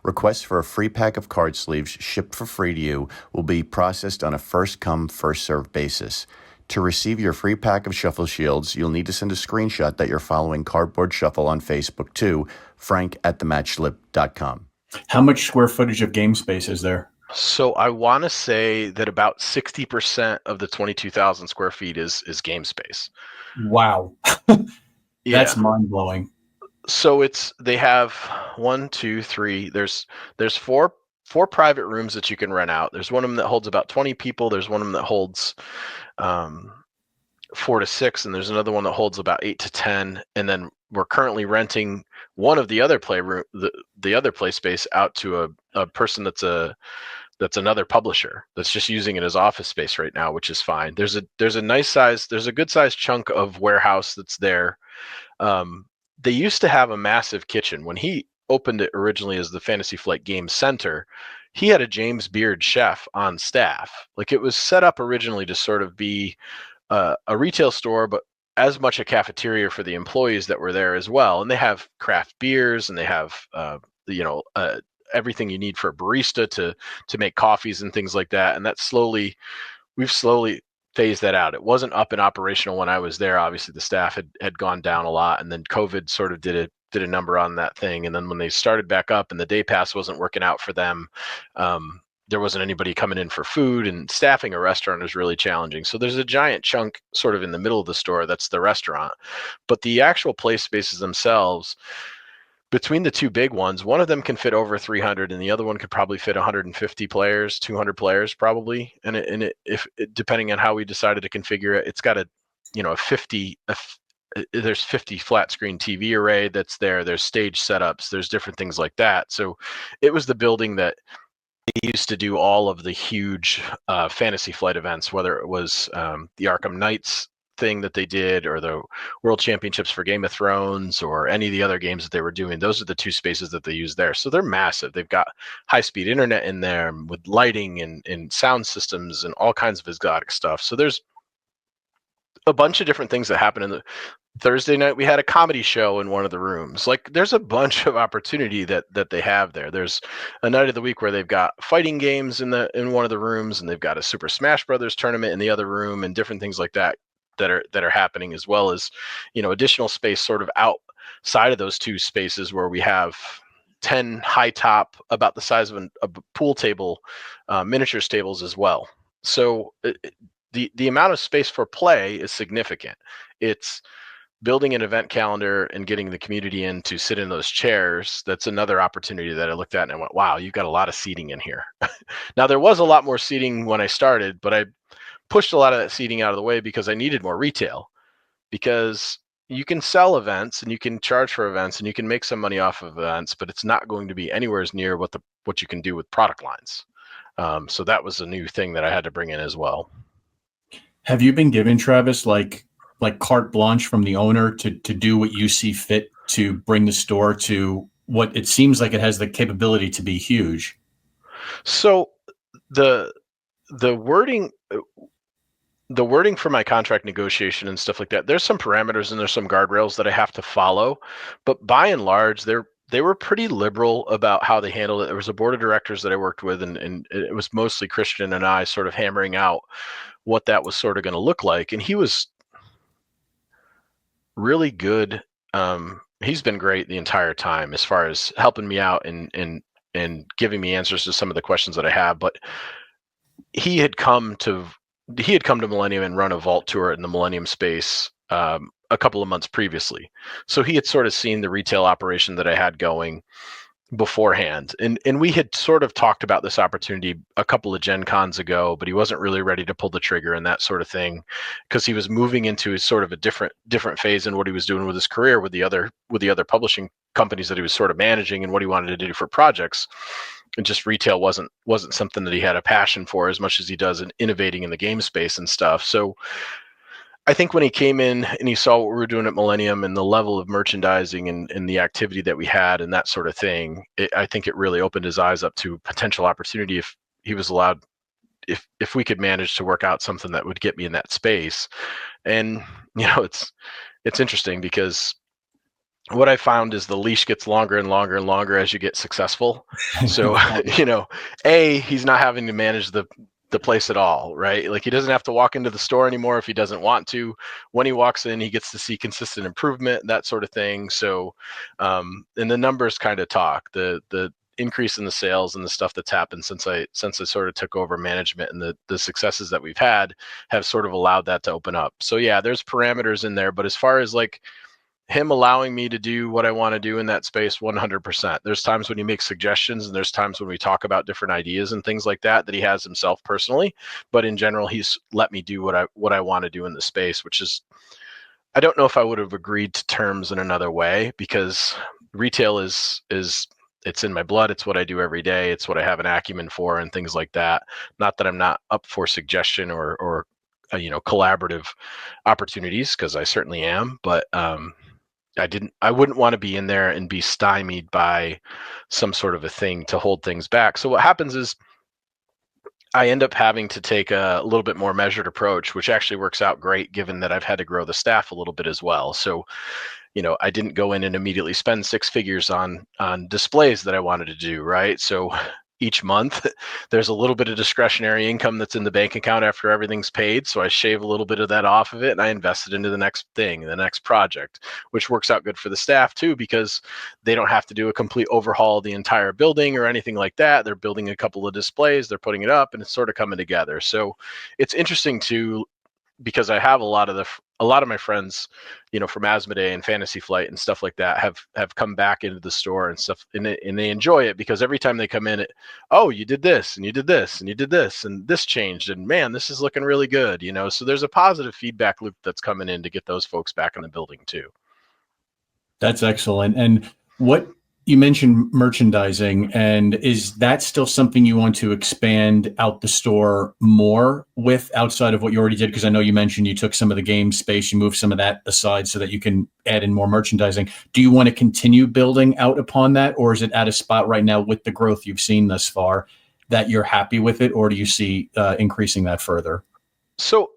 Requests for a free pack of card sleeves shipped for free to you will be processed on a first-come, first-served basis. To receive your free pack of Shuffle Shields, you'll need to send a screenshot that you're following Cardboard Shuffle on Facebook to frank@thematchslip.com. How much square footage of game space is there? So I want to say that about 60% of the 22,000 square feet is game space. Wow. Yeah. That's mind-blowing. So they have 1, 2, 3. There's four private rooms that you can rent out. There's one of them that holds about 20 people. There's one of them that holds 4 to 6, and there's another one that holds about 8 to 10. And then we're currently renting one of the other the other play space out to a person that's another publisher that's just using it as office space right now, which is fine. There's a good sized chunk of warehouse that's there. They used to have a massive kitchen. When he opened it originally as the Fantasy Flight Gamezenter, he had a James Beard chef on staff. Like, it was set up originally to sort of be a retail store, but as much a cafeteria for the employees that were there as well. And they have craft beers, and they have everything you need for a barista to make coffees and things like that. And we've slowly phased that out. It wasn't up and operational when I was there. Obviously, the staff had gone down a lot, and then COVID sort of did a number on that thing. And then when they started back up and the day pass wasn't working out for them, there wasn't anybody coming in for food, and staffing a restaurant is really challenging. So there's a giant chunk sort of in the middle of the store that's the restaurant. But the actual play spaces themselves, between the two big ones, one of them can fit over 300, and the other one could probably fit 150 players, 200 players probably. And depending on how we decided to configure it, it's got there's 50 flat screen TV array that's there. There's stage setups. There's different things like that. So it was the building that used to do all of the huge Fantasy Flight events, whether it was the Arkham Knights thing that they did, or the World Championships for Game of Thrones, or any of the other games that they were doing. Those are the two spaces that they use there. So they're massive. They've got high-speed internet in there with lighting and sound systems and all kinds of exotic stuff. So there's a bunch of different things that happen in the Thursday night. We had a comedy show in one of the rooms. Like, there's a bunch of opportunity that they have there. There's a night of the week where they've got fighting games in one of the rooms, and they've got a Super Smash Brothers tournament in the other room, and different things like that are happening, as well as additional space sort of outside of those two spaces where we have 10 high top, about the size of a pool table, miniatures tables as well. So the amount of space for play is significant. It's building an event calendar and getting the community in to sit in those chairs. That's another opportunity that I looked at and I went, wow, you've got a lot of seating in here. Now, there was a lot more seating when I started, but I pushed a lot of that seating out of the way because I needed more retail. Because you can sell events and you can charge for events and you can make some money off of events, but it's not going to be anywhere near what you can do with product lines. So that was a new thing that I had to bring in as well. Have you been given, Travis, like carte blanche from the owner to do what you see fit to bring the store to what it seems like it has the capability to be huge? So the wording for my contract negotiation and stuff like that, there's some parameters and there's some guardrails that I have to follow, but by and large, they were pretty liberal about how they handled it. There was a board of directors that I worked with, and it was mostly Christian and I sort of hammering out what that was sort of going to look like. And he was really good. He's been great the entire time as far as helping me out and giving me answers to some of the questions that I have. But he had come to Millennium and run a vault tour in the Millennium space a couple of months previously. So he had sort of seen the retail operation that I had going. beforehand. And we had sort of talked about this opportunity a couple of Gen Cons ago, but he wasn't really ready to pull the trigger and that sort of thing, because he was moving into sort of a different phase in what he was doing with his career with the other publishing companies that he was sort of managing and what he wanted to do for projects. And just retail wasn't something that he had a passion for as much as he does in innovating in the game space and stuff. So I think when he came in and he saw what we were doing at Millennium and the level of merchandising and the activity that we had and that sort of thing, I think it really opened his eyes up to potential opportunity if he was allowed, if we could manage to work out something that would get me in that space. And it's interesting because what I found is the leash gets longer and longer and longer as you get successful. So, he's not having to manage the place at all, right? Like, he doesn't have to walk into the store anymore if he doesn't want to. When he walks in, he gets to see consistent improvement, that sort of thing. So, and the numbers kind of talk. The increase in the sales and the stuff that's happened since I sort of took over management, and the successes that we've had have sort of allowed that to open up. So yeah, there's parameters in there, but as far as like him allowing me to do what I want to do in that space, 100%. There's times when he makes suggestions, and there's times when we talk about different ideas and things like that he has himself personally. But in general, he's let me do what I want to do in the space, which is, I don't know if I would have agreed to terms in another way, because retail is it's in my blood. It's what I do every day. It's what I have an acumen for and things like that. Not that I'm not up for suggestion or collaborative opportunities, because I certainly am, but I wouldn't want to be in there and be stymied by some sort of a thing to hold things back. So what happens is I end up having to take a little bit more measured approach, which actually works out great given that I've had to grow the staff a little bit as well. So, I didn't go in and immediately spend six figures on displays that I wanted to do, right? So each month there's a little bit of discretionary income that's in the bank account after everything's paid, so I shave a little bit of that off of it and I invest it into the next thing, the next project, which works out good for the staff too, because they don't have to do a complete overhaul of the entire building or anything like that. They're building a couple of displays, they're putting it up, and it's sort of coming together. So it's interesting to, because I have a lot of my friends, from Asmodee and Fantasy Flight and stuff like that have come back into the store and stuff, and they enjoy it, because every time they come in, oh, you did this and you did this and you did this and this changed, and man, this is looking really good, So there's a positive feedback loop that's coming in to get those folks back in the building too. That's excellent. And what you mentioned merchandising, and is that still something you want to expand out the store more with, outside of what you already did? Because I know you mentioned you took some of the game space, you moved some of that aside so that you can add in more merchandising. Do you want to continue building out upon that, or is it at a spot right now with the growth you've seen thus far that you're happy with it, or do you see increasing that further? So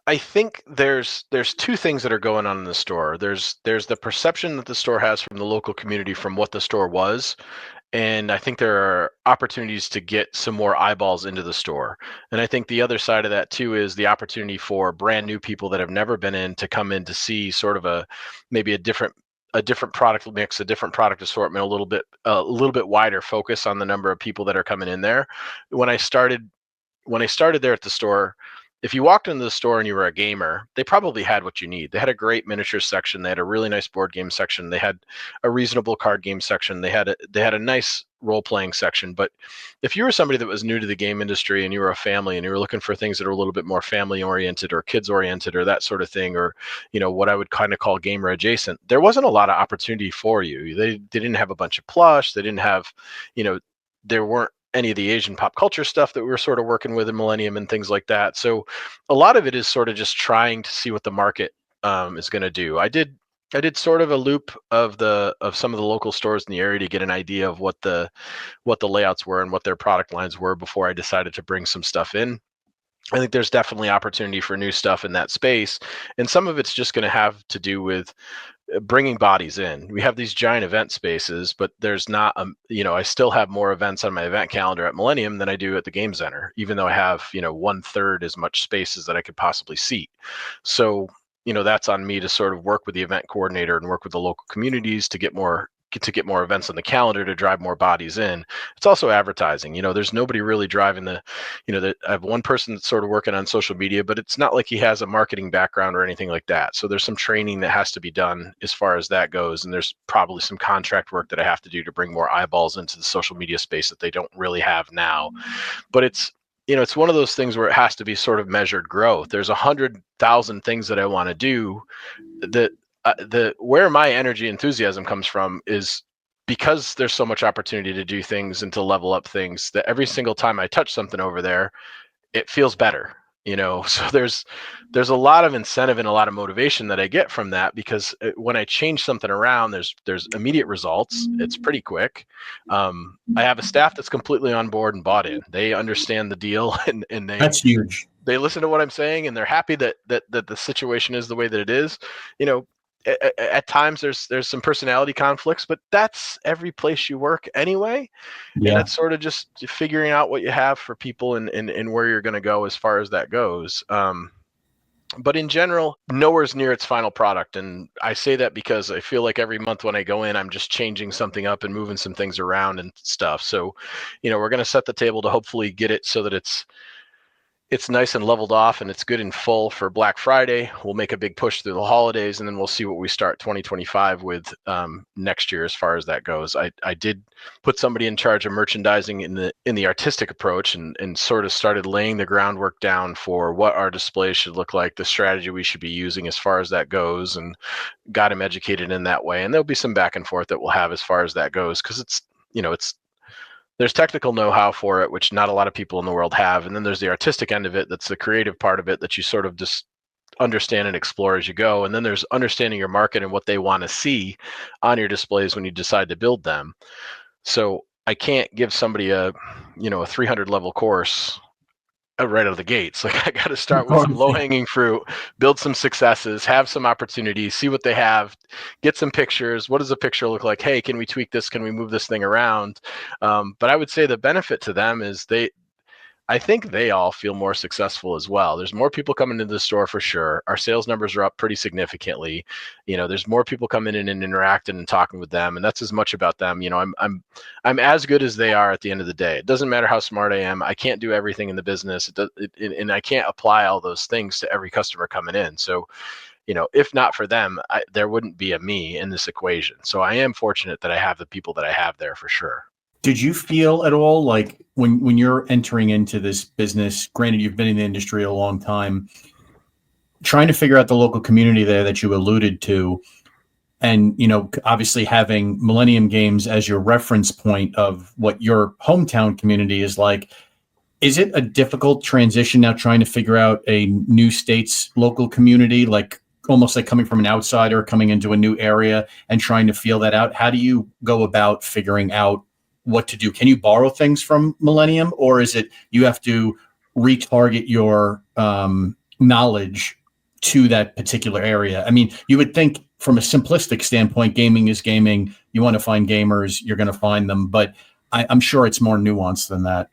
I think there's two things that are going on in the store. There's the perception that the store has from the local community from what the store was, and I think there are opportunities to get some more eyeballs into the store. And I think the other side of that too is the opportunity for brand new people that have never been in to come in to see sort of maybe a different product mix, a different product assortment, a little bit wider focus on the number of people that are coming in there. When I started there at the store, if you walked into the store and you were a gamer, they probably had what you need. They had a great miniature section. They had a really nice board game section. They had a reasonable card game section. They had a nice role playing section. But if you were somebody that was new to the game industry and you were a family and you were looking for things that are a little bit more family oriented or kids oriented or that sort of thing, or what I would kind of call gamer adjacent, there wasn't a lot of opportunity for you. They didn't have a bunch of plush. They didn't have, there weren't any of the Asian pop culture stuff that we were sort of working with in Millennium and things like that. So a lot of it is sort of just trying to see what the market is going to do. I did sort of a loop of some of the local stores in the area to get an idea of what the layouts were and what their product lines were before I decided to bring some stuff in. I think there's definitely opportunity for new stuff in that space, and some of it's just going to have to do with bringing bodies in. We have these giant event spaces, but there's not, I still have more events on my event calendar at Millennium than I do at the Gamezenter, even though I have, 1/3 as much spaces that I could possibly seat. So, that's on me to sort of work with the event coordinator and work with the local communities to get more to get more events on the calendar to drive more bodies in. It's also advertising. There's nobody really driving I have one person that's sort of working on social media, but it's not like he has a marketing background or anything like that. So there's some training that has to be done as far as that goes. And there's probably some contract work that I have to do to bring more eyeballs into the social media space that they don't really have now. But it's one of those things where it has to be sort of measured growth. There's 100,000 things that I want to do. That where my energy enthusiasm comes from is because there's so much opportunity to do things and to level up things, that every single time I touch something over there, it feels better. So there's a lot of incentive and a lot of motivation that I get from that, because when I change something around, there's immediate results. It's pretty quick. I have a staff that's completely on board and bought in. They understand the deal, and That's huge. they listen to what I'm saying, and they're happy that the situation is the way that it is. At times there's some personality conflicts, but that's every place you work anyway. Yeah. And that's sort of just figuring out what you have for people and where you're going to go as far as that goes. But in general, nowhere's near its final product. And I say that because I feel like every month when I go in, I'm just changing something up and moving some things around and stuff. So, we're going to set the table to hopefully get it so that it's nice and leveled off and it's good and full for Black Friday. We'll make a big push through the holidays, and then we'll see what we start 2025 with next year as far as that goes. I did put somebody in charge of merchandising in the artistic approach, and sort of started laying the groundwork down for what our displays should look like, the strategy we should be using as far as that goes, and got him educated in that way. And there'll be some back and forth that we'll have as far as that goes, because there's technical know-how for it, which not a lot of people in the world have. And then there's the artistic end of it. That's the creative part of it that you sort of just understand and explore as you go. And then there's understanding your market and what they want to see on your displays when you decide to build them. So I can't give somebody a 300 level course right out of the gates. Like, I got to start with some low-hanging fruit, build some successes, have some opportunities, see what they have, get some pictures. What does a picture look like? Hey, can we tweak this? Can we move this thing around? But I would say the benefit to them is I think they all feel more successful as well. There's more people coming into the store for sure. Our sales numbers are up pretty significantly. There's more people coming in and interacting and talking with them, and that's as much about them. I'm as good as they are at the end of the day. It doesn't matter how smart I am. I can't do everything in the business, and I can't apply all those things to every customer coming in. So, if not for them, there wouldn't be a me in this equation. So I am fortunate that I have the people that I have there for sure. Did you feel at all like when you're entering into this business, granted you've been in the industry a long time, trying to figure out the local community there that you alluded to, and obviously having Millennium Games as your reference point of what your hometown community is like, is it a difficult transition now trying to figure out a new state's local community, like almost like coming from an outsider, coming into a new area and trying to feel that out? How do you go about figuring out what to do? Can you borrow things from Millennium, or is it you have to retarget your knowledge to that particular area? I mean, you would think from a simplistic standpoint, gaming is gaming. You want to find gamers, you're going to find them, but I'm sure it's more nuanced than that.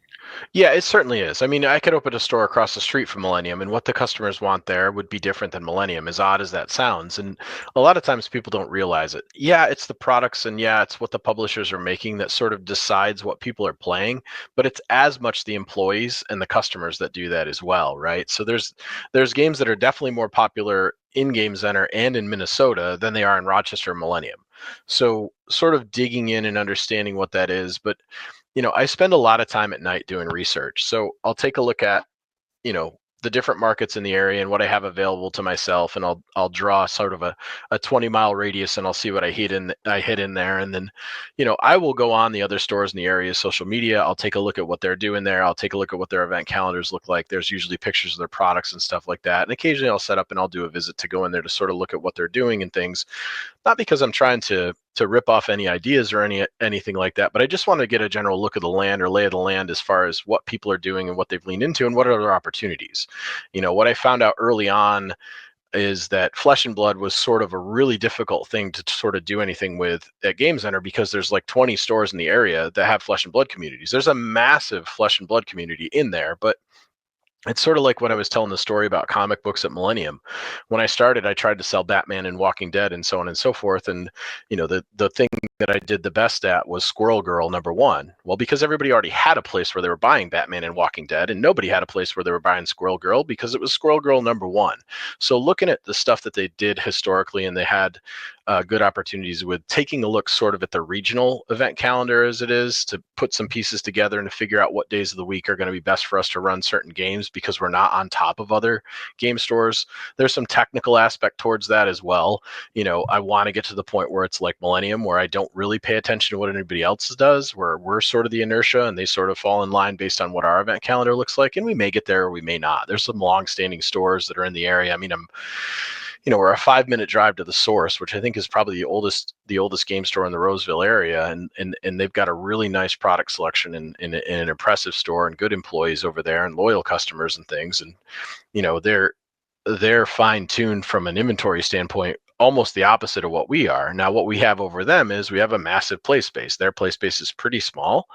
Yeah, it certainly is. I mean, I could open a store across the street from Millennium, and what the customers want there would be different than Millennium, as odd as that sounds. And a lot of times people don't realize it. Yeah, it's the products, and yeah, it's what the publishers are making that sort of decides what people are playing, but it's as much the employees and the customers that do that as well, right? So there's games that are definitely more popular in Gamezenter and in Minnesota than they are in Rochester Millennium. So sort of digging in and understanding what that is. But I spend a lot of time at night doing research. So I'll take a look at, the different markets in the area and what I have available to myself, and I'll draw sort of a 20-mile radius, and I'll see what I hit in there. And then, I will go on the other stores in the area, social media. I'll take a look at what they're doing there. I'll take a look at what their event calendars look like. There's usually pictures of their products and stuff like that. And occasionally I'll set up and I'll do a visit to go in there to sort of look at what they're doing and things. Not because I'm trying to rip off any ideas or anything like that, but I just want to get a general look of the land or lay of the land as far as what people are doing and what they've leaned into and what are their opportunities. What I found out early on is that Flesh and Blood was sort of a really difficult thing to sort of do anything with at Gamezenter, because there's like 20 stores in the area that have Flesh and Blood communities. There's a massive Flesh and Blood community in there, but it's sort of like when I was telling the story about comic books at Millennium. When I started, I tried to sell Batman and Walking Dead and so on and so forth. And, the thing that I did the best at was Squirrel Girl #1. Well, because everybody already had a place where they were buying Batman and Walking Dead, and nobody had a place where they were buying Squirrel Girl because it was Squirrel Girl #1. So looking at the stuff that they did historically, and they had good opportunities with taking a look sort of at the regional event calendar as it is to put some pieces together and to figure out what days of the week are going to be best for us to run certain games because we're not on top of other game stores. There's some technical aspect towards that as well. I want to get to the point where it's like Millennium, where I don't really pay attention to what anybody else does, where we're sort of the inertia and they sort of fall in line based on what our event calendar looks like. And we may get there or we may not. There's some long-standing stores that are in the area. I mean, we're a 5-minute drive to the Source, which I think is probably the oldest game store in the Roseville area, and they've got a really nice product selection and an impressive store and good employees over there and loyal customers and things. And they're fine-tuned from an inventory standpoint, almost the opposite of what we are. Now, what we have over them is we have a massive play space. Their play space is pretty small,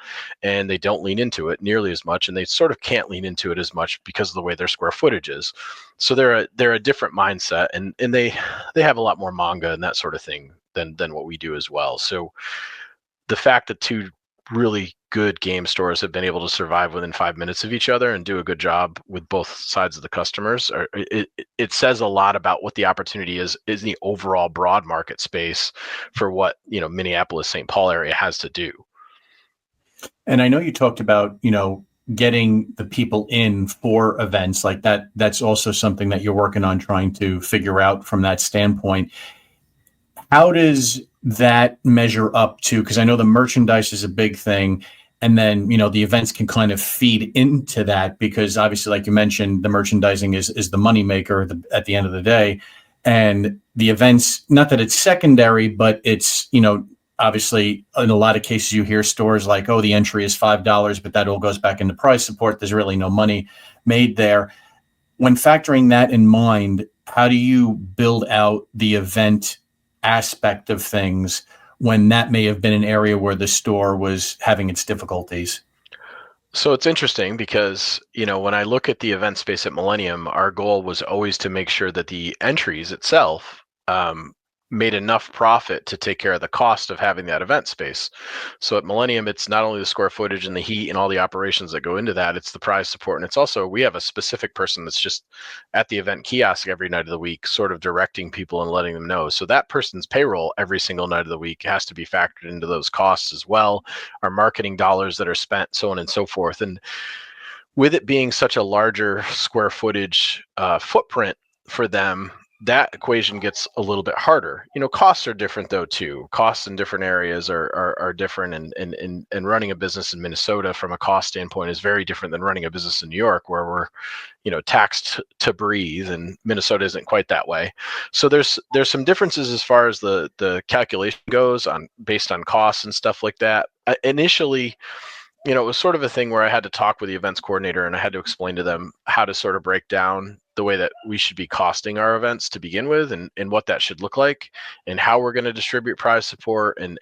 and they don't lean into it nearly as much, and they sort of can't lean into it as much because of the way their square footage is. So they're a different mindset, and they have a lot more manga and that sort of thing than what we do as well. So the fact that two really good game stores have been able to survive within 5 minutes of each other and do a good job with both sides of the customers, it says a lot about what the opportunity is the overall broad market space for what Minneapolis, St. Paul area has to do. And I know you talked about getting the people in for events like that. That's also something that you're working on trying to figure out from that standpoint. How does that measure up to, because I know the merchandise is a big thing, and then the events can kind of feed into that, because obviously, like you mentioned, the merchandising is the moneymaker at the end of the day, and the events, not that it's secondary, but it's obviously in a lot of cases you hear stores like, oh, the entry is $5, but that all goes back into price support. There's really no money made there. When factoring that in mind, how do you build out the event aspect of things when that may have been an area where the store was having its difficulties? So it's interesting because, when I look at the event space at Millennium, our goal was always to make sure that the entries itself made enough profit to take care of the cost of having that event space. So at Millennium, it's not only the square footage and the heat and all the operations that go into that, it's the prize support. And it's also, we have a specific person that's just at the event kiosk every night of the week, sort of directing people and letting them know. So that person's payroll every single night of the week has to be factored into those costs as well. Our marketing dollars that are spent, so on and so forth. And with it being such a larger square footage footprint for them, that equation gets a little bit harder. Costs are different though too. Costs in different areas are different, and running a business in Minnesota from a cost standpoint is very different than running a business in New York, where we're taxed to breathe, and Minnesota isn't quite that way. So there's some differences as far as the calculation goes based on costs and stuff like that. Initially, it was sort of a thing where I had to talk with the events coordinator and I had to explain to them how to sort of break down the way that we should be costing our events to begin with, and what that should look like, and how we're going to distribute prize support. And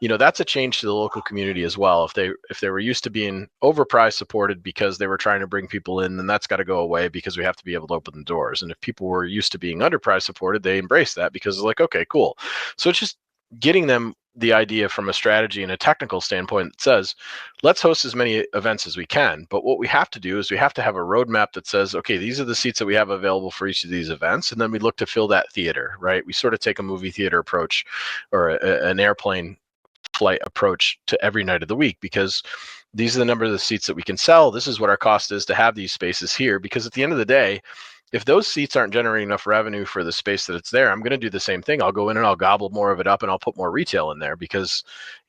that's a change to the local community as well. If they were used to being overpriced supported because they were trying to bring people in, then that's got to go away, because we have to be able to open the doors. And if people were used to being underpriced supported, they embrace that because it's like, okay, cool. So it's just getting them the idea from a strategy and a technical standpoint that says, let's host as many events as we can. But what we have to do is we have to have a roadmap that says, okay, these are the seats that we have available for each of these events. And then we look to fill that theater, right? We sort of take a movie theater approach, or an airplane flight approach to every night of the week, because these are the number of the seats that we can sell. This is what our cost is to have these spaces here. Because at the end of the day, if those seats aren't generating enough revenue for the space that it's there, I'm going to do the same thing. I'll go in and I'll gobble more of it up, and I'll put more retail in there, because,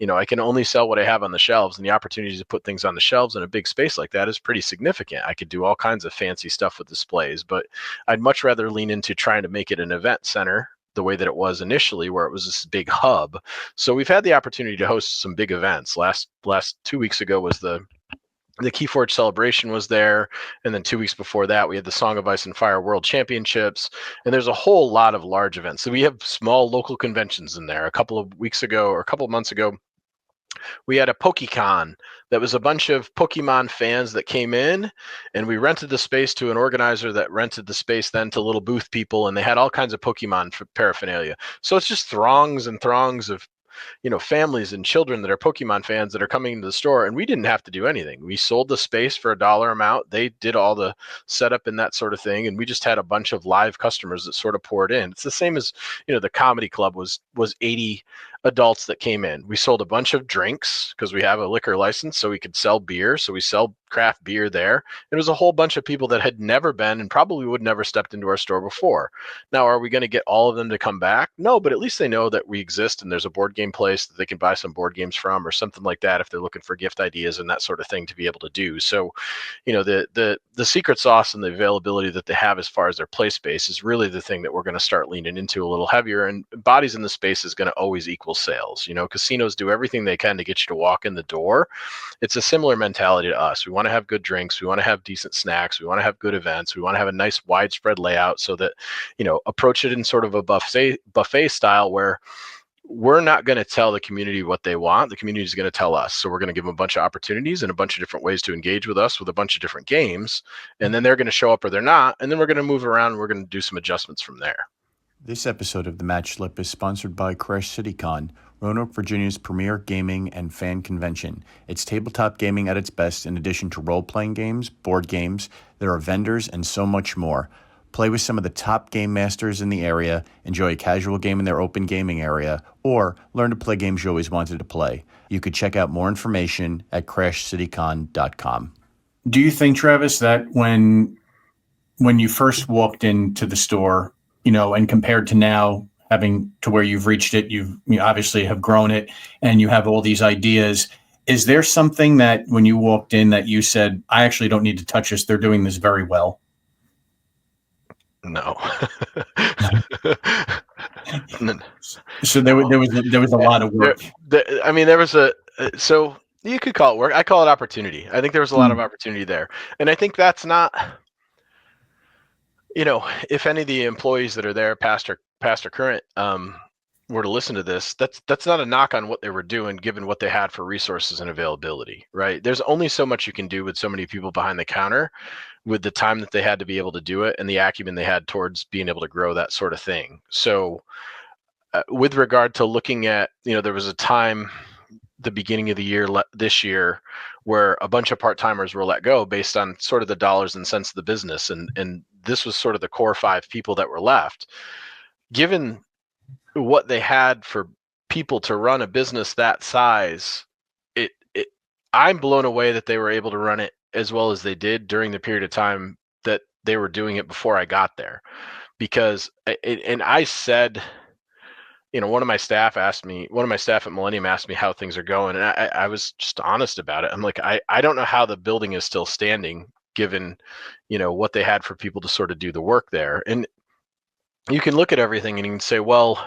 I can only sell what I have on the shelves, and the opportunity to put things on the shelves in a big space like that is pretty significant. I could do all kinds of fancy stuff with displays, but I'd much rather lean into trying to make it an event center the way that it was initially, where it was this big hub. So we've had the opportunity to host some big events. Last 2 weeks ago was the Keyforge celebration was there. And then 2 weeks before that, we had the Song of Ice and Fire World Championships. And there's a whole lot of large events. So we have small local conventions in there. A couple of months ago, we had a PokeCon that was a bunch of Pokemon fans that came in, and we rented the space to an organizer that rented the space then to little booth people. And they had all kinds of Pokemon paraphernalia. So it's just throngs and throngs of families and children that are Pokemon fans that are coming into the store, and we didn't have to do anything. We sold the space for $1 amount. They did all the setup and that sort of thing, and we just had a bunch of live customers that sort of poured in. It's the same as, the comedy club was 80 adults that came in. We sold a bunch of drinks because we have a liquor license, so we could sell beer. So we sell craft beer there. It was a whole bunch of people that had never been and probably would never stepped into our store before. Now, are we going to get all of them to come back? No, but at least they know that we exist and there's a board game place that they can buy some board games from or something like that if they're looking for gift ideas and that sort of thing to be able to do. So, the secret sauce and the availability that they have as far as their play space is really the thing that we're going to start leaning into a little heavier. And bodies in the space is going to always equal sales. Casinos do everything they can to get you to walk in the door. It's a similar mentality to us. We want to have good drinks. We want to have decent snacks. We want to have good events. We want to have a nice widespread layout so that, approach it in sort of a buffet style where we're not going to tell the community what they want. The community is going to tell us. So we're going to give them a bunch of opportunities and a bunch of different ways to engage with us with a bunch of different games. And then they're going to show up or they're not. And then we're going to move around and we're going to do some adjustments from there. This episode of The Match Slip is sponsored by Crash CityCon, Roanoke, Virginia's premier gaming and fan convention. It's tabletop gaming at its best. In addition to role-playing games, board games, there are vendors and so much more. Play with some of the top game masters in the area, enjoy a casual game in their open gaming area, or learn to play games you always wanted to play. You could check out more information at crashcitycon.com. Do you think, Travis, that when you first walked into the store, and compared to now, having to where you've reached it, you obviously have grown it and you have all these ideas. Is there something that when you walked in that you said, I actually don't need to touch this, they're doing this very well? No. So there was a lot of work. There was so you could call it work. I call it opportunity. I think there was a lot of opportunity there. And I think that's not, if any of the employees that are there, past or current, were to listen to this, that's not a knock on what they were doing, given what they had for resources and availability, right? There's only so much you can do with so many people behind the counter, with the time that they had to be able to do it and the acumen they had towards being able to grow that sort of thing. So with regard to looking at, there was a time, the beginning of the year, this year, where a bunch of part-timers were let go based on sort of the dollars and cents of the business. And this was sort of the core 5 people that were left. Given what they had for people to run a business that size, I'm blown away that they were able to run it as well as they did during the period of time that they were doing it before I got there. Because, and I said, one of my staff at Millennium asked me how things are going. And I was just honest about it. I'm like, I don't know how the building is still standing, given, what they had for people to sort of do the work there. And you can look at everything and you can say, well,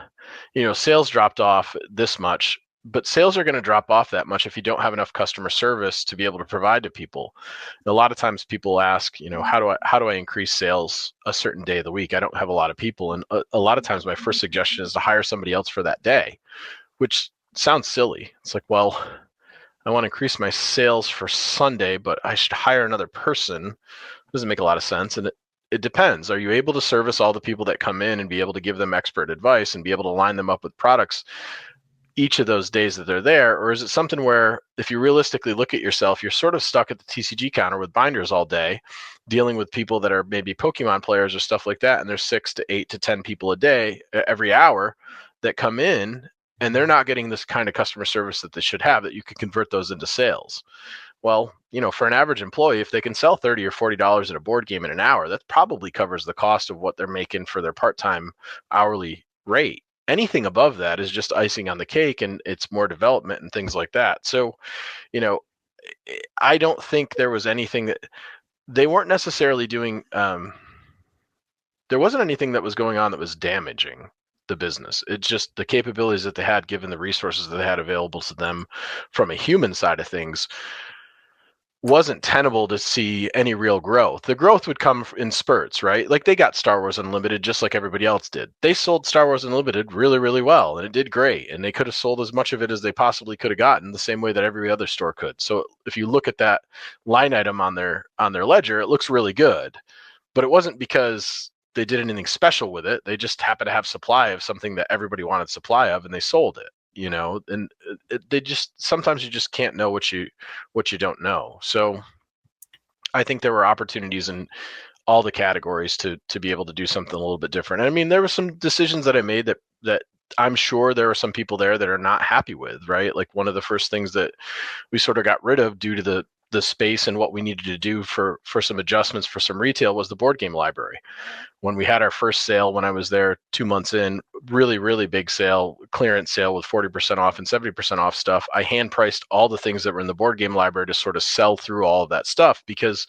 sales dropped off this much, but sales are going to drop off that much if you don't have enough customer service to be able to provide to people. A lot of times people ask, how do I increase sales a certain day of the week? I don't have a lot of people. And a lot of times my first suggestion is to hire somebody else for that day, which sounds silly. It's like, well, I want to increase my sales for Sunday, but I should hire another person. It doesn't make a lot of sense. And it depends. Are you able to service all the people that come in and be able to give them expert advice and be able to line them up with products each of those days that they're there? Or is it something where, if you realistically look at yourself, you're sort of stuck at the TCG counter with binders all day, dealing with people that are maybe Pokemon players or stuff like that, and there's 6 to 8 to 10 people a day, every hour, that come in, and they're not getting this kind of customer service that they should have, that you can convert those into sales. Well, for an average employee, if they can sell $30 or $40 at a board game in an hour, that probably covers the cost of what they're making for their part-time hourly rate. Anything above that is just icing on the cake, and it's more development and things like that. So, I don't think there was anything that they weren't necessarily doing. There wasn't anything that was going on that was damaging the business. It's just the capabilities that they had, given the resources that they had available to them from a human side of things, wasn't tenable to see any real growth. The growth would come in spurts, right? Like, they got Star Wars Unlimited just like everybody else did. They sold Star Wars Unlimited really, really well, and it did great. And they could have sold as much of it as they possibly could have gotten, the same way that every other store could. So if you look at that line item on their ledger, it looks really good. But it wasn't because they did anything special with it. They just happened to have supply of something that everybody wanted supply of, and they sold it. and they just, sometimes you just can't know what you don't know. So I think there were opportunities in all the categories to be able to do something a little bit different. And I mean, there were some decisions that I made that I'm sure there are some people there that are not happy with, right? Like one of the first things that we sort of got rid of due to the space and what we needed to do for some adjustments for some retail was the board game library. When we had our first sale, when I was there 2 months in, really, really big sale, clearance sale with 40% off and 70% off stuff, I hand priced all the things that were in the board game library to sort of sell through all of that stuff, because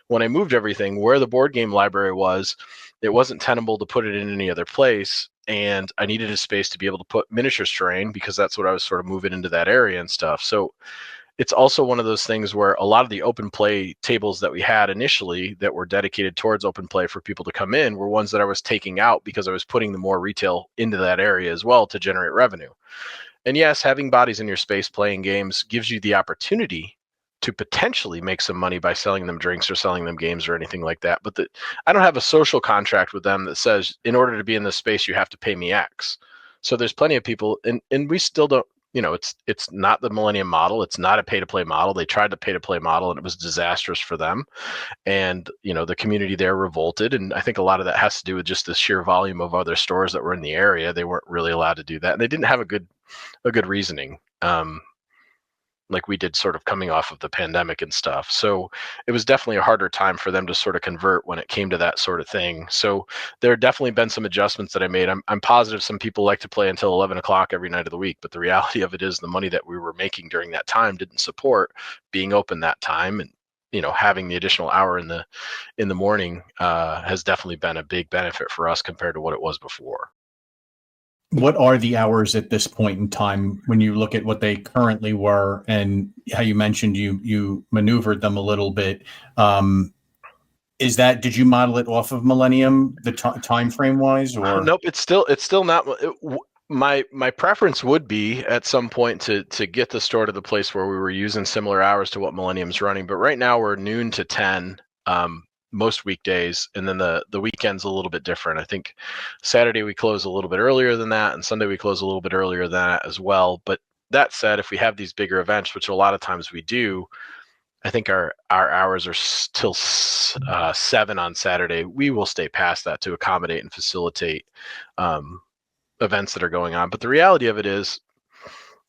when I moved everything where the board game library was, it wasn't tenable to put it in any other place. And I needed a space to be able to put miniatures terrain, because that's what I was sort of moving into that area and stuff. So it's also one of those things where a lot of the open play tables that we had initially that were dedicated towards open play for people to come in were ones that I was taking out because I was putting the more retail into that area as well to generate revenue. And yes, having bodies in your space playing games gives you the opportunity to potentially make some money by selling them drinks or selling them games or anything like that. But I don't have a social contract with them that says in order to be in this space, you have to pay me X. So there's plenty of people, and we still don't, it's not the Millennium model. It's not a pay to play model. They tried the pay to play model and it was disastrous for them. And, the community there revolted. And I think a lot of that has to do with just the sheer volume of other stores that were in the area. They weren't really allowed to do that. And they didn't have a good reasoning. Like we did sort of coming off of the pandemic and stuff. So it was definitely a harder time for them to sort of convert when it came to that sort of thing. So there have definitely been some adjustments that I made. I'm positive some people like to play until 11 o'clock every night of the week, but the reality of it is the money that we were making during that time didn't support being open that time. And, having the additional hour in the morning has definitely been a big benefit for us compared to what it was before. What are the hours at this point in time when you look at what they currently were and how you mentioned you maneuvered them a little bit? Did you model it off of Millennium, the time frame wise, or nope? It's still not. My preference would be at some point to get the store to the place where we were using similar hours to what Millennium's running. But right now we're noon to 10. Most weekdays, and then the weekend's a little bit different. I think Saturday we close a little bit earlier than that, and Sunday we close a little bit earlier than that as well. But that said, if we have these bigger events, which a lot of times we do, I think our hours are still 7 on Saturday. We will stay past that to accommodate and facilitate events that are going on. But the reality of it is,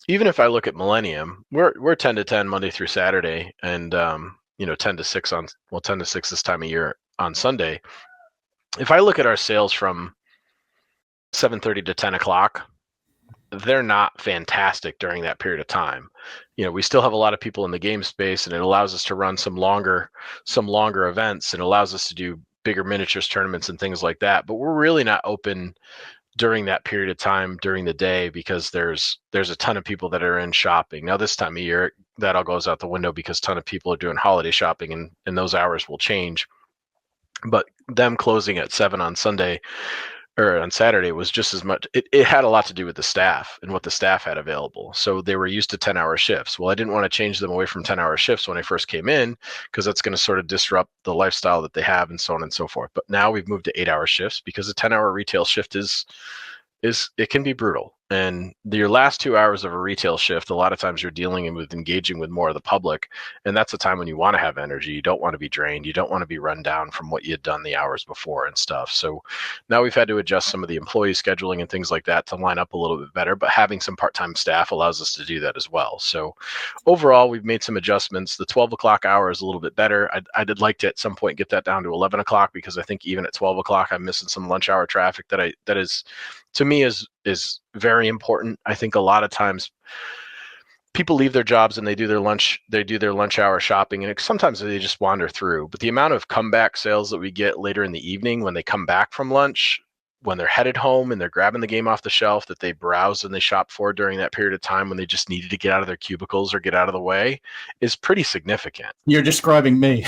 even if I look at Millennium, we're 10 to 10 Monday through Saturday, and 10 to 6 10 to 6 this time of year on Sunday. If I look at our sales from 7:30 to 10 o'clock, they're not fantastic during that period of time. We still have a lot of people in the game space, and it allows us to run some longer events, and allows us to do bigger miniatures tournaments and things like that. But we're really not open during that period of time during the day, because there's a ton of people that are in shopping. Now this time of year, that all goes out the window because a ton of people are doing holiday shopping, and those hours will change. But them closing at 7 on Sunday or on Saturday was just as much, it had a lot to do with the staff and what the staff had available. So they were used to 10-hour shifts. Well, I didn't want to change them away from 10-hour shifts when I first came in, because that's going to sort of disrupt the lifestyle that they have and so on and so forth. But now we've moved to 8-hour shifts, because a 10-hour retail shift is it can be brutal. And your last 2 hours of a retail shift, a lot of times you're dealing with engaging with more of the public. And that's a time when you want to have energy. You don't want to be drained. You don't want to be run down from what you had done the hours before and stuff. So now we've had to adjust some of the employee scheduling and things like that to line up a little bit better. But having some part-time staff allows us to do that as well. So overall, we've made some adjustments. The 12 o'clock hour is a little bit better. I'd like to at some point get that down to 11 o'clock, because I think even at 12 o'clock, I'm missing some lunch hour traffic that is, to me, is very important. I think a lot of times people leave their jobs and they do their lunch hour shopping, and sometimes they just wander through. But the amount of comeback sales that we get later in the evening when they come back from lunch, when they're headed home and they're grabbing the game off the shelf that they browsed and they shopped for during that period of time when they just needed to get out of their cubicles or get out of the way, is pretty significant. You're describing me.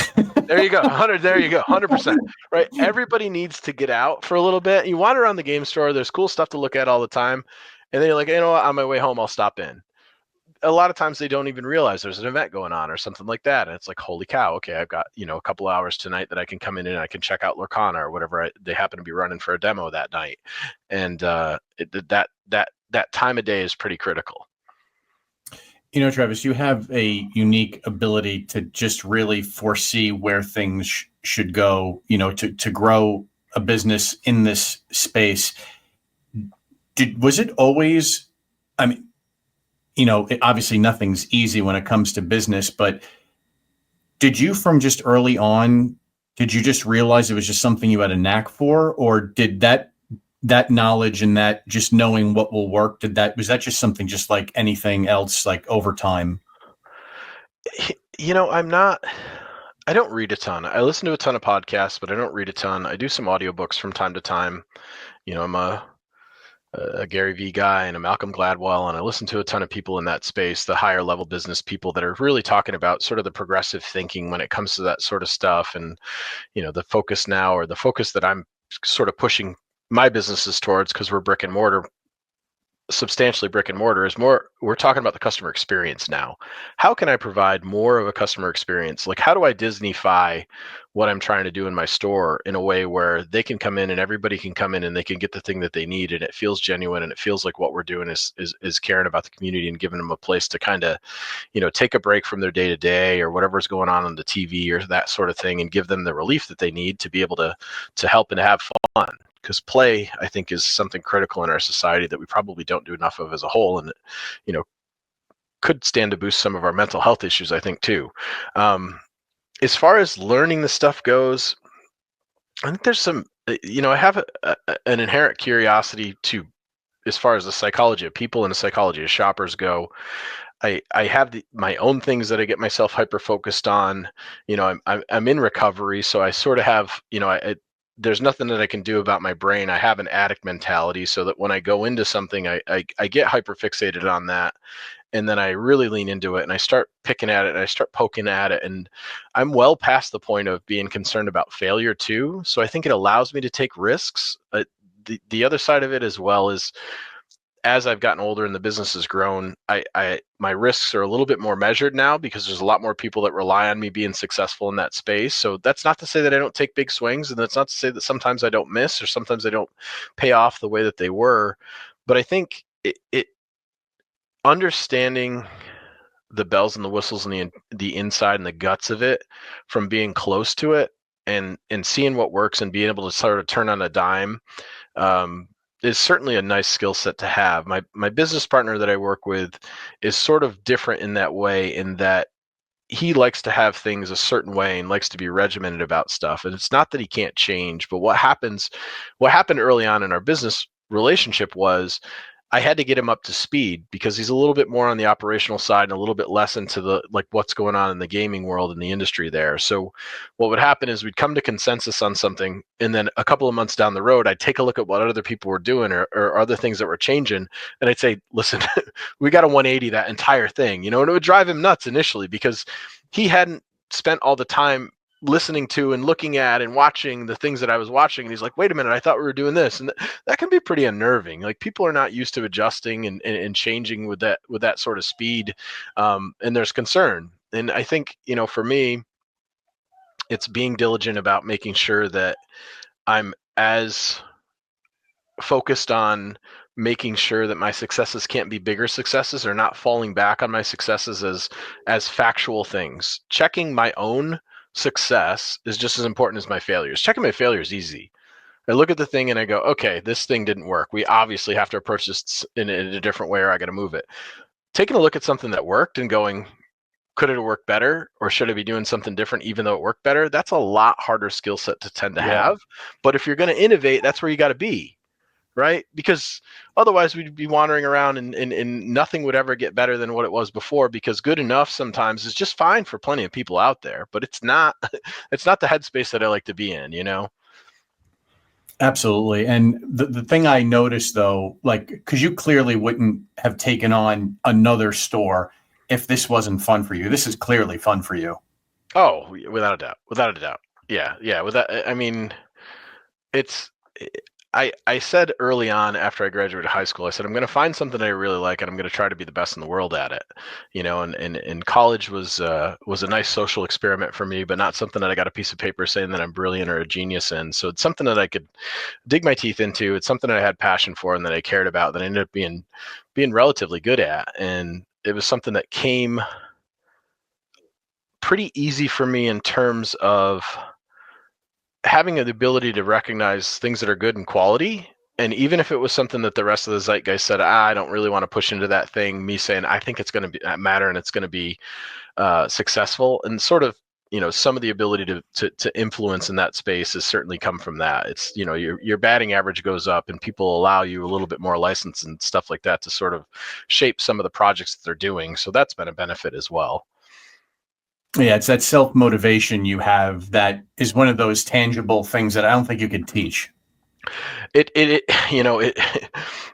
There you go. 100. There you go. 100%. Right. Everybody needs to get out for a little bit. You wander around the game store. There's cool stuff to look at all the time. And then you're like, you know what? On my way home, I'll stop in. A lot of times they don't even realize there's an event going on or something like that. And it's like, holy cow. Okay. I've got, a couple of hours tonight that I can come in and I can check out Lorcana or whatever they happen to be running for a demo that night. And that that time of day is pretty critical. Travis, you have a unique ability to just really foresee where things should go, to grow a business in this space. Was it always, I mean, obviously nothing's easy when it comes to business, but did you from just early on, did you just realize it was just something you had a knack for, or did that knowledge and that just knowing what will work, was that just something just like anything else, like over time? I don't read a ton. I listen to a ton of podcasts, but I don't read a ton. I do some audiobooks from time to time. I'm a Gary Vee guy and a Malcolm Gladwell, and I listen to a ton of people in that space, the higher level business people that are really talking about sort of the progressive thinking when it comes to that sort of stuff. And, the focus now, or the focus that I'm sort of pushing my businesses towards, because we're substantially brick and mortar, is more, we're talking about the customer experience now. How can I provide more of a customer experience? Like, how do I Disneyfy what I'm trying to do in my store in a way where they can come in and everybody can come in and they can get the thing that they need, and it feels genuine, and it feels like what we're doing is caring about the community and giving them a place to kind of, take a break from their day to day or whatever's going on the TV or that sort of thing, and give them the relief that they need to be able to help and to have fun. Because play, I think, is something critical in our society that we probably don't do enough of as a whole, and could stand to boost some of our mental health issues, I think, too. As far as learning the stuff goes, I think there's some, I have an inherent curiosity to, as far as the psychology of people and the psychology of shoppers go. I have my own things that I get myself hyper focused on. I'm in recovery, so I sort of have, there's nothing that I can do about my brain. I have an addict mentality, so that when I go into something, I get hyper fixated on that, and then I really lean into it, and I start picking at it, and I start poking at it, and I'm well past the point of being concerned about failure too. So I think it allows me to take risks. The other side of it as well is, as I've gotten older and the business has grown, my risks are a little bit more measured now, because there's a lot more people that rely on me being successful in that space. So that's not to say that I don't take big swings, and that's not to say that sometimes I don't miss, or sometimes I don't pay off the way that they were. But I think it understanding the bells and the whistles and the inside and the guts of it, from being close to it, and seeing what works and being able to sort of turn on a dime, is certainly a nice skill set to have. My business partner that I work with is sort of different in that way, in that he likes to have things a certain way and likes to be regimented about stuff. And it's not that he can't change, but what happened early on in our business relationship was, I had to get him up to speed, because he's a little bit more on the operational side and a little bit less into the, like, what's going on in the gaming world and the industry there. So what would happen is, we'd come to consensus on something, and then a couple of months down the road, I'd take a look at what other people were doing, or other things that were changing, and I'd say, listen, we got to 180 that entire thing, and it would drive him nuts initially, because he hadn't spent all the time listening to and looking at and watching the things that I was watching. And he's like, wait a minute, I thought we were doing this. And that can be pretty unnerving. Like, people are not used to adjusting and changing with that sort of speed. And there's concern. And I think, for me, it's being diligent about making sure that I'm as focused on making sure that my successes can't be bigger successes, or not falling back on my successes as factual things. Checking my own success is just as important as my failures. Checking my failures is easy. I look at the thing and I go, okay, this thing didn't work. We obviously have to approach this in a different way, or I got to move it. Taking a look at something that worked and going, could it have worked better, or should I be doing something different even though it worked better? That's a lot harder skill set to tend to have. But if you're going to innovate, that's where you got to be. Right? Because otherwise we'd be wandering around and nothing would ever get better than what it was before, because good enough sometimes is just fine for plenty of people out there, but it's not it's not the headspace that I like to be in. Absolutely. And the thing I noticed, though, like, because you clearly wouldn't have taken on another store if this wasn't fun for you. This is clearly fun for you. Oh, without a doubt. Yeah. I mean, it's I said early on after I graduated high school, I said I'm going to find something I really like, and I'm going to try to be the best in the world at it. And college was a nice social experiment for me, but not something that I got a piece of paper saying that I'm brilliant or a genius in. So it's something that I could dig my teeth into. It's something that I had passion for and that I cared about, that I ended up being relatively good at, and it was something that came pretty easy for me in terms of having the ability to recognize things that are good and quality. And even if it was something that the rest of the zeitgeist said, I don't really want to push into that thing, me saying, I think it's going to be matter and it's going to be successful, and sort of, some of the ability to influence in that space has certainly come from that. It's, your batting average goes up and people allow you a little bit more license and stuff like that to sort of shape some of the projects that they're doing. So that's been a benefit as well. Yeah, it's that self-motivation you have that is one of those tangible things that I don't think you could teach. It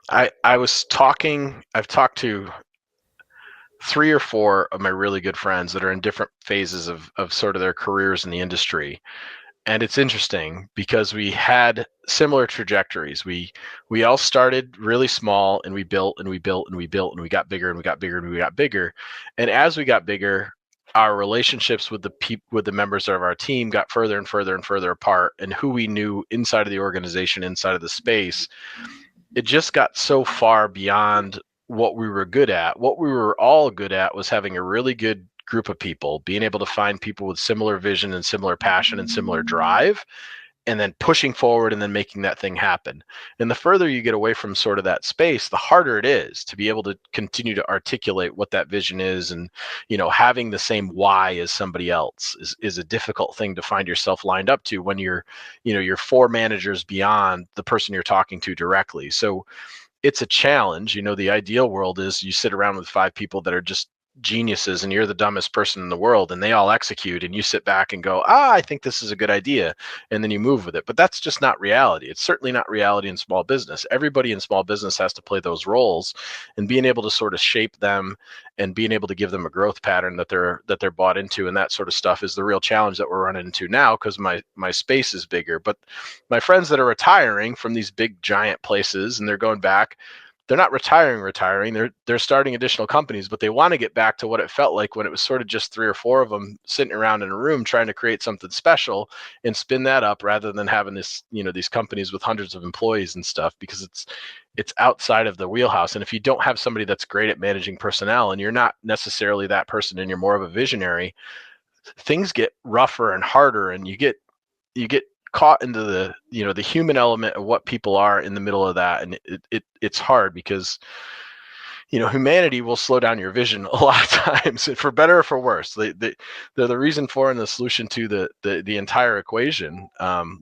I've talked to 3 or 4 of my really good friends that are in different phases of sort of their careers in the industry. And it's interesting because we had similar trajectories. We all started really small, and we built and we built and we built and we got bigger and we got bigger and we got bigger. And as we got bigger, our relationships with the members of our team got further and further and further apart, and who we knew inside of the organization, inside of the space, it just got so far beyond what we were good at. What we were all good at was having a really good group of people, being able to find people with similar vision and similar passion and similar drive, and then pushing forward and then making that thing happen. And the further you get away from sort of that space, the harder it is to be able to continue to articulate what that vision is. And, having the same why as somebody else is a difficult thing to find yourself lined up to when you're 4 managers beyond the person you're talking to directly. So it's a challenge. The ideal world is you sit around with 5 people that are just geniuses, and you're the dumbest person in the world, and they all execute, and you sit back and go, I think this is a good idea, and then you move with it. But that's just not reality. It's certainly not reality in small business. Everybody in small business has to play those roles, and being able to sort of shape them and being able to give them a growth pattern that they're bought into, and that sort of stuff is the real challenge that we're running into now, because my space is bigger. But my friends that are retiring from these big giant places and they're going back, they're not retiring. They're starting additional companies, but they want to get back to what it felt like when it was sort of just 3 or 4 of them sitting around in a room trying to create something special and spin that up, rather than having these companies with hundreds of employees and stuff, because it's outside of the wheelhouse. And if you don't have somebody that's great at managing personnel, and you're not necessarily that person and you're more of a visionary, things get rougher and harder, and you get caught into the human element of what people are in the middle of that. And it's hard because humanity will slow down your vision a lot of times, for better or for worse. They're the reason for and the solution to the entire equation.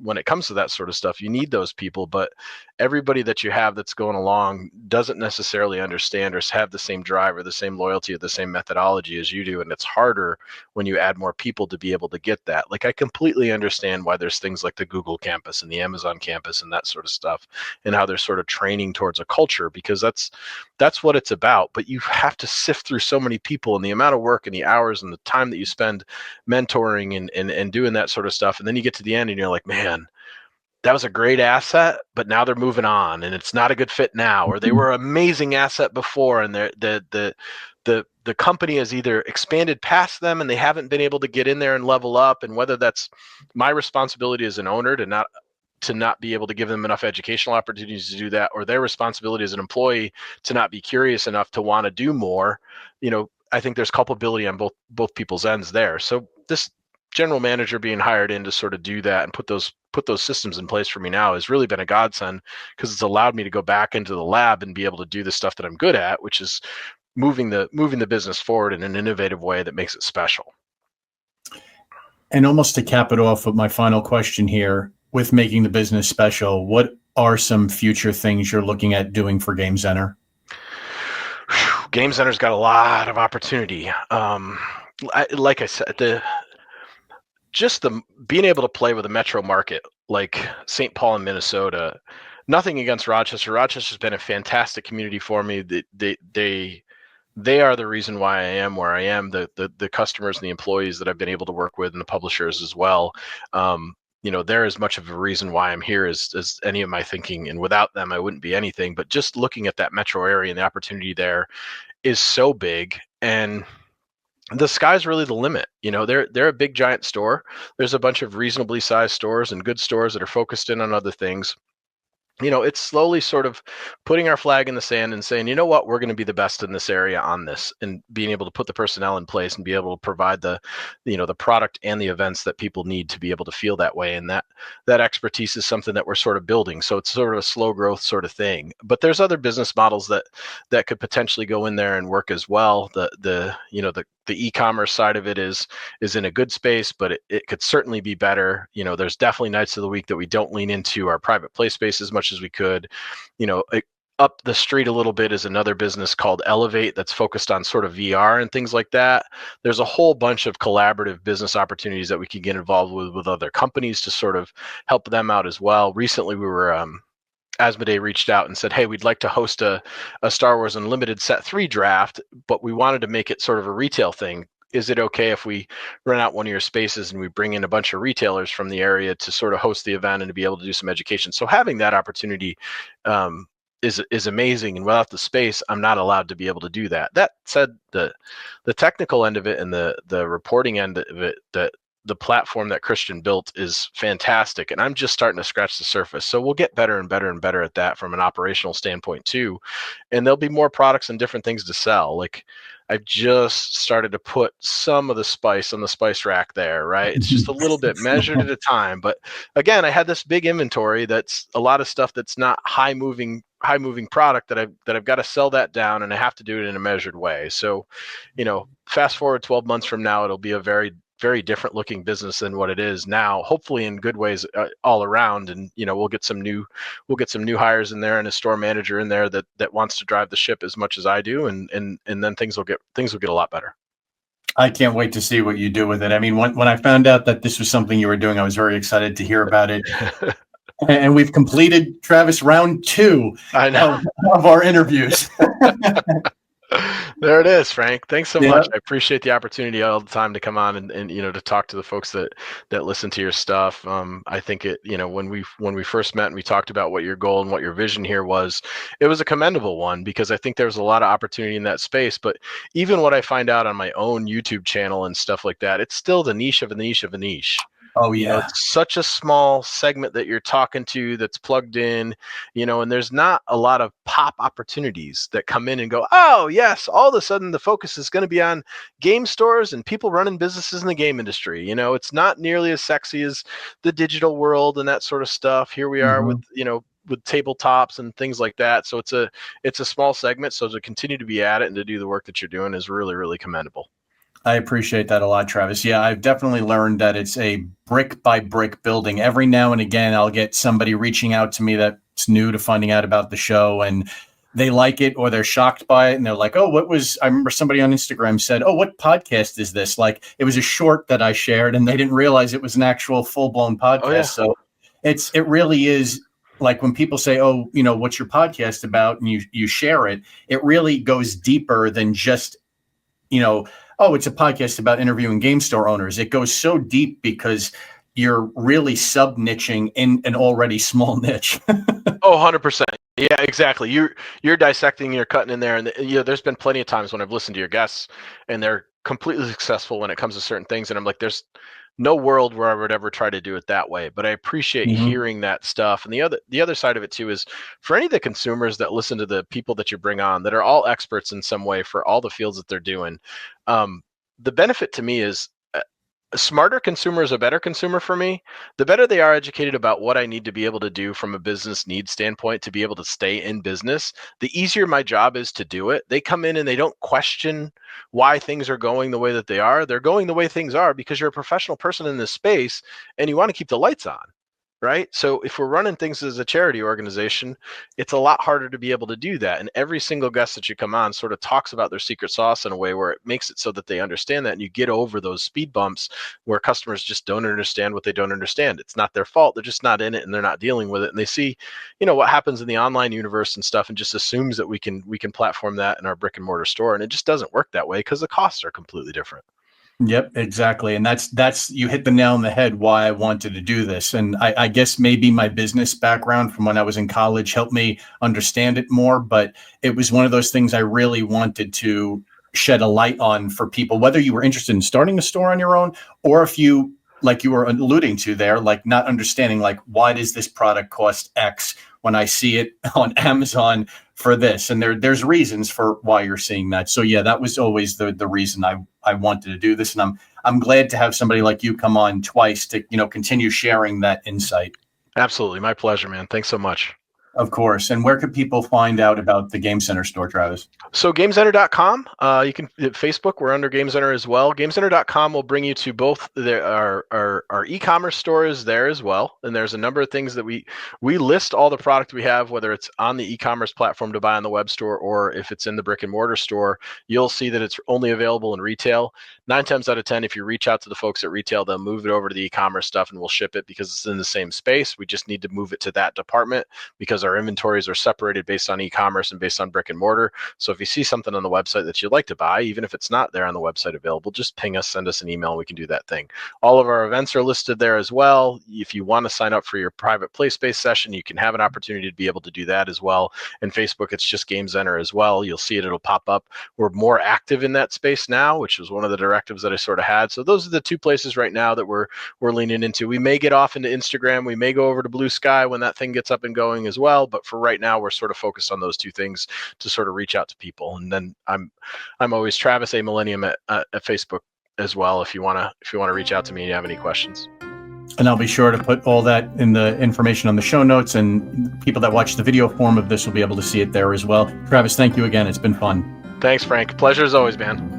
When it comes to that sort of stuff, you need those people, but everybody that you have that's going along doesn't necessarily understand or have the same drive or the same loyalty or the same methodology as you do. And it's harder when you add more people to be able to get that. Like, I completely understand why there's things like the Google campus and the Amazon campus and that sort of stuff, and how they're sort of training towards a culture, because that's what it's about. But you have to sift through so many people, and the amount of work and the hours and the time that you spend mentoring and doing that sort of stuff. And then you get to the end and you're like, man, that was a great asset, but now they're moving on and it's not a good fit now. Or they were an amazing asset before, and the company has either expanded past them and they haven't been able to get in there and level up. And whether that's my responsibility as an owner to not be able to give them enough educational opportunities to do that, or their responsibility as an employee to not be curious enough to want to do more, I think there's culpability on both people's ends there. So this general manager being hired in to sort of do that and put those systems in place for me now has really been a godsend, because it's allowed me to go back into the lab and be able to do the stuff that I'm good at, which is moving the business forward in an innovative way that makes it special. And almost to cap it off with my final question here, with making the business special, what are some future things you're looking at doing for Gamezenter? Gamezenter's got a lot of opportunity. Like I said, the being able to play with a metro market like St. Paul and Minnesota. Nothing against Rochester. Rochester's been a fantastic community for me. They are the reason why I am where I am. The customers and the employees that I've been able to work with, and the publishers as well. they're as much of a reason why I'm here as any of my thinking. And without them, I wouldn't be anything. But just looking at that metro area and the opportunity there is so big. And the sky's really the limit. They're a big giant store. There's a bunch of reasonably sized stores and good stores that are focused in on other things. It's slowly sort of putting our flag in the sand and saying, you know what, we're going to be the best in this area on this, and being able to put the personnel in place and be able to provide the product and the events that people need to be able to feel that way. And that expertise is something that we're sort of building. So it's sort of a slow growth sort of thing. But there's other business models that could potentially go in there and work as well. The e-commerce side of it is in a good space, but it could certainly be better. There's definitely nights of the week that we don't lean into our private play space as much as we could. Up the street a little bit is another business called Elevate that's focused on sort of VR and things like that. There's a whole bunch of collaborative business opportunities that we can get involved with other companies to sort of help them out as well. Recently, we were Asmodee reached out and said, hey, we'd like to host a Star Wars Unlimited Set 3 draft, but we wanted to make it sort of a retail thing. Is it okay if we rent out one of your spaces and we bring in a bunch of retailers from the area to sort of host the event and to be able to do some education? So having that opportunity is amazing. And without the space, I'm not allowed to be able to do that. That said, the technical end of it and the reporting end of it, the platform that Christian built is fantastic, and I'm just starting to scratch the surface. So we'll get better and better and better at that from an operational standpoint too. And there'll be more products and different things to sell. Like, I've just started to put some of the spice on the spice rack there, right? It's just a little bit measured at a time. But again, I had this big inventory that's a lot of stuff that's not high moving product that I've got to sell that down, and I have to do it in a measured way. So, fast forward 12 months from now, it'll be a very, very different looking business than what it is now, hopefully in good ways all around. And we'll get some new hires in there and a store manager in there that wants to drive the ship as much as I do, and then things will get a lot better. I can't wait to see what you do with it. I mean, when I found out that this was something you were doing, I was very excited to hear about it. And we've completed, Travis, round 2 I know. of our interviews. There it is, Frank. Thanks so much. I appreciate the opportunity all the time to come on and to talk to the folks that listen to your stuff. I think when we first met and we talked about what your goal and what your vision here was, it was a commendable one, because I think there's a lot of opportunity in that space. But even what I find out on my own YouTube channel and stuff like that, it's still the niche of a niche of a niche. Oh yeah, it's such a small segment that you're talking to that's plugged in, and there's not a lot of pop opportunities that come in and go, oh yes, all of a sudden the focus is going to be on game stores and people running businesses in the game industry. It's not nearly as sexy as the digital world and that sort of stuff. Here we are with tabletops and things like that. So it's a small segment. So to continue to be at it and to do the work that you're doing is really, really commendable. I appreciate that a lot, Travis. Yeah, I've definitely learned that it's a brick by brick building. Every now and again, I'll get somebody reaching out to me that's new to finding out about the show, and they like it or they're shocked by it. And they're like, oh, I remember somebody on Instagram said, oh, what podcast is this? Like, it was a short that I shared and they didn't realize it was an actual full blown podcast. Oh, yeah. So it really is like when people say, oh, what's your podcast about? And you share it, it really goes deeper than just, oh, it's a podcast about interviewing game store owners. It goes so deep because you're really sub-niching in an already small niche. Oh, 100%. Yeah, exactly. You're dissecting, you're cutting in there. And there's been plenty of times when I've listened to your guests and they're completely successful when it comes to certain things. And I'm like, there's no world where I would ever try to do it that way. But I appreciate hearing that stuff. And the other side of it too is for any of the consumers that listen to the people that you bring on that are all experts in some way for all the fields that they're doing. The benefit to me is a smarter consumer is a better consumer for me. The better they are educated about what I need to be able to do from a business need standpoint to be able to stay in business, the easier my job is to do it. They come in and they don't question why things are going the way that they are. They're going the way things are because you're a professional person in this space and you want to keep the lights on. Right. So if we're running things as a charity organization, it's a lot harder to be able to do that. And every single guest that you come on sort of talks about their secret sauce in a way where it makes it so that they understand that. And you get over those speed bumps where customers just don't understand what they don't understand. It's not their fault. They're just not in it and they're not dealing with it. And they see, what happens in the online universe and stuff and just assumes that we can platform that in our brick and mortar store. And it just doesn't work that way because the costs are completely different. Yep, exactly. And that's you hit the nail on the head why I wanted to do this. And I guess maybe my business background from when I was in college helped me understand it more, but it was one of those things I really wanted to shed a light on for people, whether you were interested in starting a store on your own, or if you, like you were alluding to there, like not understanding, like, why does this product cost X when I see it on Amazon for this? And there's reasons for why you're seeing that. So yeah, that was always the reason I wanted to do this. And I'm glad to have somebody like you come on twice to, continue sharing that insight. Absolutely. My pleasure, man. Thanks so much. Of course. And where could people find out about the Gamezenter store, Travis? So Gamezenter.com, you can Facebook, we're under Gamezenter as well. Gamezenter.com will bring you to both our e-commerce stores there as well. And there's a number of things that we list all the product we have, whether it's on the e-commerce platform to buy on the web store, or if it's in the brick and mortar store, you'll see that it's only available in retail. 9 times out of 10, if you reach out to the folks at retail, they'll move it over to the e-commerce stuff and we'll ship it because it's in the same space. We just need to move it to that department because our inventories are separated based on e-commerce and based on brick and mortar. So if you see something on the website that you'd like to buy, even if it's not there on the website available, just ping us, send us an email, and we can do that thing. All of our events are listed there as well. If you want to sign up for your private play space session, you can have an opportunity to be able to do that as well. And Facebook, it's just Gamezenter as well. You'll see it, it'll pop up. We're more active in that space now, which was one of the directives that I sort of had. So those are the two places right now that we're leaning into. We may get off into Instagram. We may go over to Blue Sky when that thing gets up and going as well. But for right now, we're sort of focused on those two things to sort of reach out to people. And then I'm always Travis A. Millennium at Facebook as well. If you want to reach out to me and you have any questions. And I'll be sure to put all that in the information on the show notes, and people that watch the video form of this will be able to see it there as well. Travis, thank you again. It's been fun. Thanks, Frank. Pleasure as always, man.